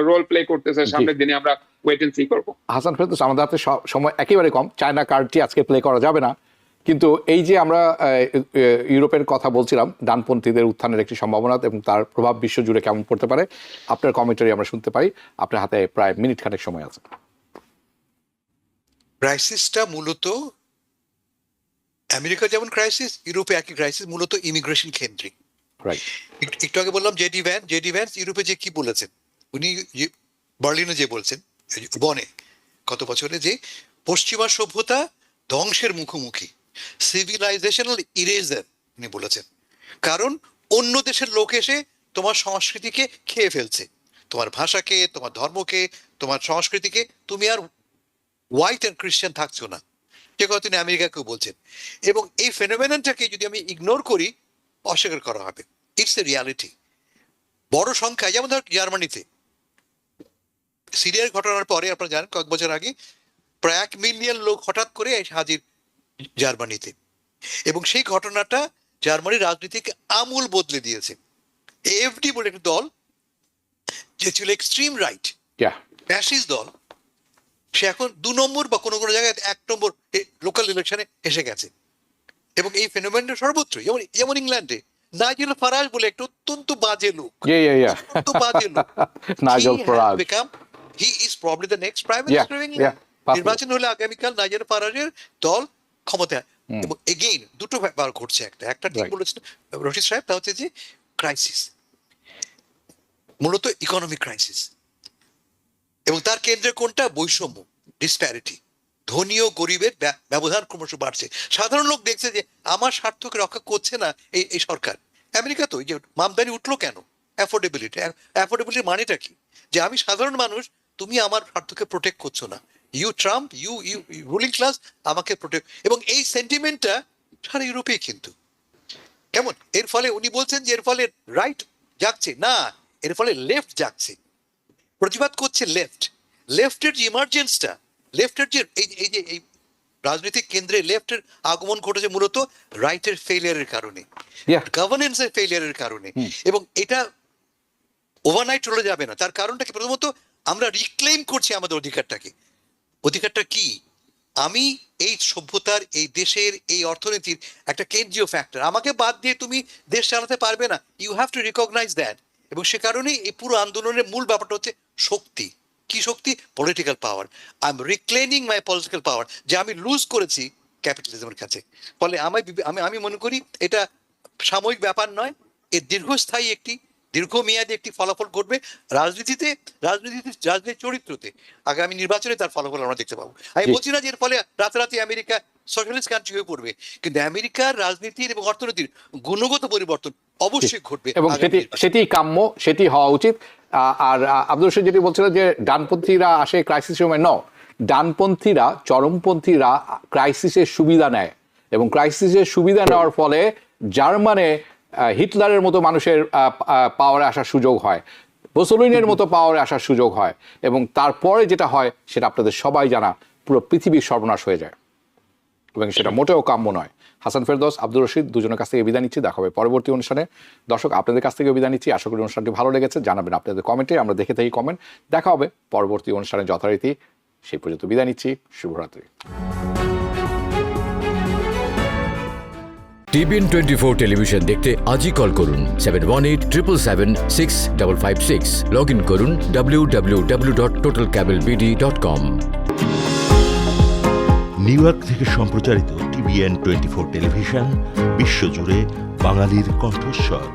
রোল প্লে করতেছে, সামনের দিনে আমরা ওয়েট এন্ড সি করবো। হাসান ফেরদৌস, আমাদের হাতে সময় একেবারে কম, চায়না কার্ডটি আজকে প্লে করা যাবে না, কিন্তু এই যে আমরা ইউরোপের কথা বলছিলাম, ডানপন্থীদের উত্থানের একটি সম্ভাবনা এবং তার প্রভাব বিশ্বজুড়ে কেমন পড়তে পারে, আপনার কমেন্টারি আমরা শুনতে পারি। আপনার হাতে প্রায় মিনিট খানেক সময় আছে। ক্রাইসিসটা মূলত আমেরিকা যেমন ক্রাইসিস, ইউরোপে একই ক্রাইসিস, মূলত ইমিগ্রেশন কেন্দ্রিক। একটু আগে বললাম জেডি ভ্যান্স ইউরোপে যে কি বলেছেন, উনি বার্লিনে যে বলছেন, বনে কত বছরে, যে পশ্চিমা সভ্যতা ধ্বংসের মুখোমুখি, সিভিলাইজেশনাল ইরেজার উনি বলেছেন। কারণ অন্য দেশের লোক এসে তোমার সংস্কৃতিকে খেয়ে ফেলছে, তোমার ভাষাকে, তোমার ধর্মকে, তোমার সংস্কৃতিকে। তুমি আর হোয়াইট অ্যান্ড খ্রিস্টান থাকছো না, যে কথা তিনি আমেরিকাকেও বলছেন। এবং এই ফেনোমেননটাকে যদি আমি ইগনোর করি, অস্বীকার করা হবে। It's a reality. বড় সংখ্যা, যেমন ধর জার্মানিতে সিরিয়ার ঘটনার পরে আপনারা জানেন কয়েক বছর আগে প্রায় 1 মিলিয়ন লোক হঠাৎ করে হাজির জার্মানিতে, এবং সেই ঘটনাটা জার্মানির রাজনীতিকে আমূল বদলে দিয়েছে। এএফডি বলে একটা দল, যে ছিল এক্সট্রিম রাইট ফ্যাসিস্ট দল, সে এখন 2 নম্বর বা কোনো কোনো জায়গায় 1 নম্বর লোকাল ইলেকশনে এসে গেছে। এবং এই ফেনোমেনটা সর্বত্র, যেমন ইংল্যান্ডে নাইজেল ফারাজ বলে একটা অত্যন্ত বাজে লোক, অত্যন্ত বাজে লোক, Nigel Faraz he is probably the next prime minister of England. নির্বাচন হলে আগামীকাল নাইজেল ফারাজের দল ক্ষমতায়। এবং এগেইন দুটো ব্যাপার ঘটছে, একটা ঠিক বলেছেন রশিদ সাহেব, তা হচ্ছে যে ক্রাইসিস, মূলত ইকোনমিক ক্রাইসিস, এবং তার কেন্দ্রে কোনটা? বৈষম্য, ডিসপ্যারিটি, ধনী ও গরিবের ব্যবধান ক্রমশ বাড়ছে। সাধারণ লোক দেখছে যে আমার স্বার্থকে রক্ষা করছে না এই সরকার। আমেরিকা তো যে মামদানি উঠলো কেন? অ্যাফোর্ডেবিলিটি মানেটা কি? যে আমি সাধারণ মানুষ, তুমি আমার স্বার্থকে প্রোটেক্ট করছো না। You Trump, you ruling class আমাকে প্রোটেক্ট, এবং এই সেন্টিমেন্টটা সারা ইউরোপেই কিন্তু কেমন। এর ফলে উনি বলছেন যে এর ফলে রাইট জাগছে না, এর ফলে লেফট জাগছে, প্রতিবাদ করছে লেফটের যে ইমার্জেন্সটা, লেফটের যে এই রাজনৈতিক কেন্দ্রে লেফটের আগমন ঘটেছে মূলত রাইটের ফেলিয়ারের কারণে, গভর্নেন্সের ফেলিয়ারের কারণে। এবং এটা ওভারনাইট চলে যাবে না। তার কারণটা কি? প্রথমত আমরা রিক্লেইম করছি আমাদের অধিকারটাকে। অধিকারটা কি? আমি এই সভ্যতার, এই দেশের, এই অর্থনীতির একটা কেন্দ্রীয় ফ্যাক্টর, আমাকে বাদ দিয়ে তুমি দেশ চালাতে পারবে না। You have to recognise that. এবং সে কারণেই এই পুরো আন্দোলনের মূল ব্যাপারটা হচ্ছে শক্তি। কি শক্তি? Political power. I am reclaiming my political power, যে আমি লুজ করেছি ক্যাপিটালিজমের কাছে। ফলে আমি মনে করি এটা সাময়িক ব্যাপার নয়, এর দীর্ঘস্থায়ী দীর্ঘমেয়াদী একটি ফলাফল ঘটবে রাজনীতির চরিত্রতে। আগামী নির্বাচনে তার ফলাফল আমরা দেখতে পাবো। আমি বলছি না যে এর ফলে রাতারাতি আমেরিকা সোশ্যালিস্ট কান্ট্রি হয়ে পড়বে, কিন্তু আমেরিকার রাজনীতির এবং অর্থনীতির গুণগত পরিবর্তন অবশ্যই ঘটবে, এবং সেটি কাম্য, সেটি হওয়া উচিত। আর আব্দুল রশিদ যেটি বলছিল যে ডানপন্থীরা আসে ক্রাইসিস সময়, ডানপন্থীরা, চরমপন্থীরা ক্রাইসিসের সুবিধা নেয়, এবং ক্রাইসিসের সুবিধা নেওয়ার ফলে জার্মানে হিটলারের মতো মানুষের পাওয়ারে আসার সুযোগ হয়, মুসোলিনির মতো পাওয়ারে আসার সুযোগ হয়, এবং তারপরে যেটা হয় সেটা আপনাদের সবাই জানা, পুরো পৃথিবীর সর্বনাশ হয়ে যায়, এবং সেটা মোটেও কাম্য নয়। হাসান ফেরদৌস, আব্দুর রশিদ, দুজনের কাছ থেকে বিদায় নিচ্ছি। দেখা হবে পরবর্তী অনুষ্ঠানে। দর্শক, আপনাদের কাছ থেকে বিদায় নিচ্ছি। আশা করি অনুষ্ঠানটি ভালো লেগেছে। জানাবেন আপনাদের কমেন্টে, আমরা দেখে থাকি কমেন্ট। দেখা হবে পরবর্তী অনুষ্ঠানে যথারীতি। সেই পর্যন্ত বিদায় নিচ্ছি। শুভরাত্রি। টিবিএন 24 টেলিভিশন দেখতে আজই কল করুন 7187776556। লগ ইন করুন www.totalcablebd.com। নিউ ইয়র্ক থেকে সম্প্রচারিত টিবিএন 24 টেলিভিশন বিশ্বজুড়ে বাঙালির কণ্ঠস্বর।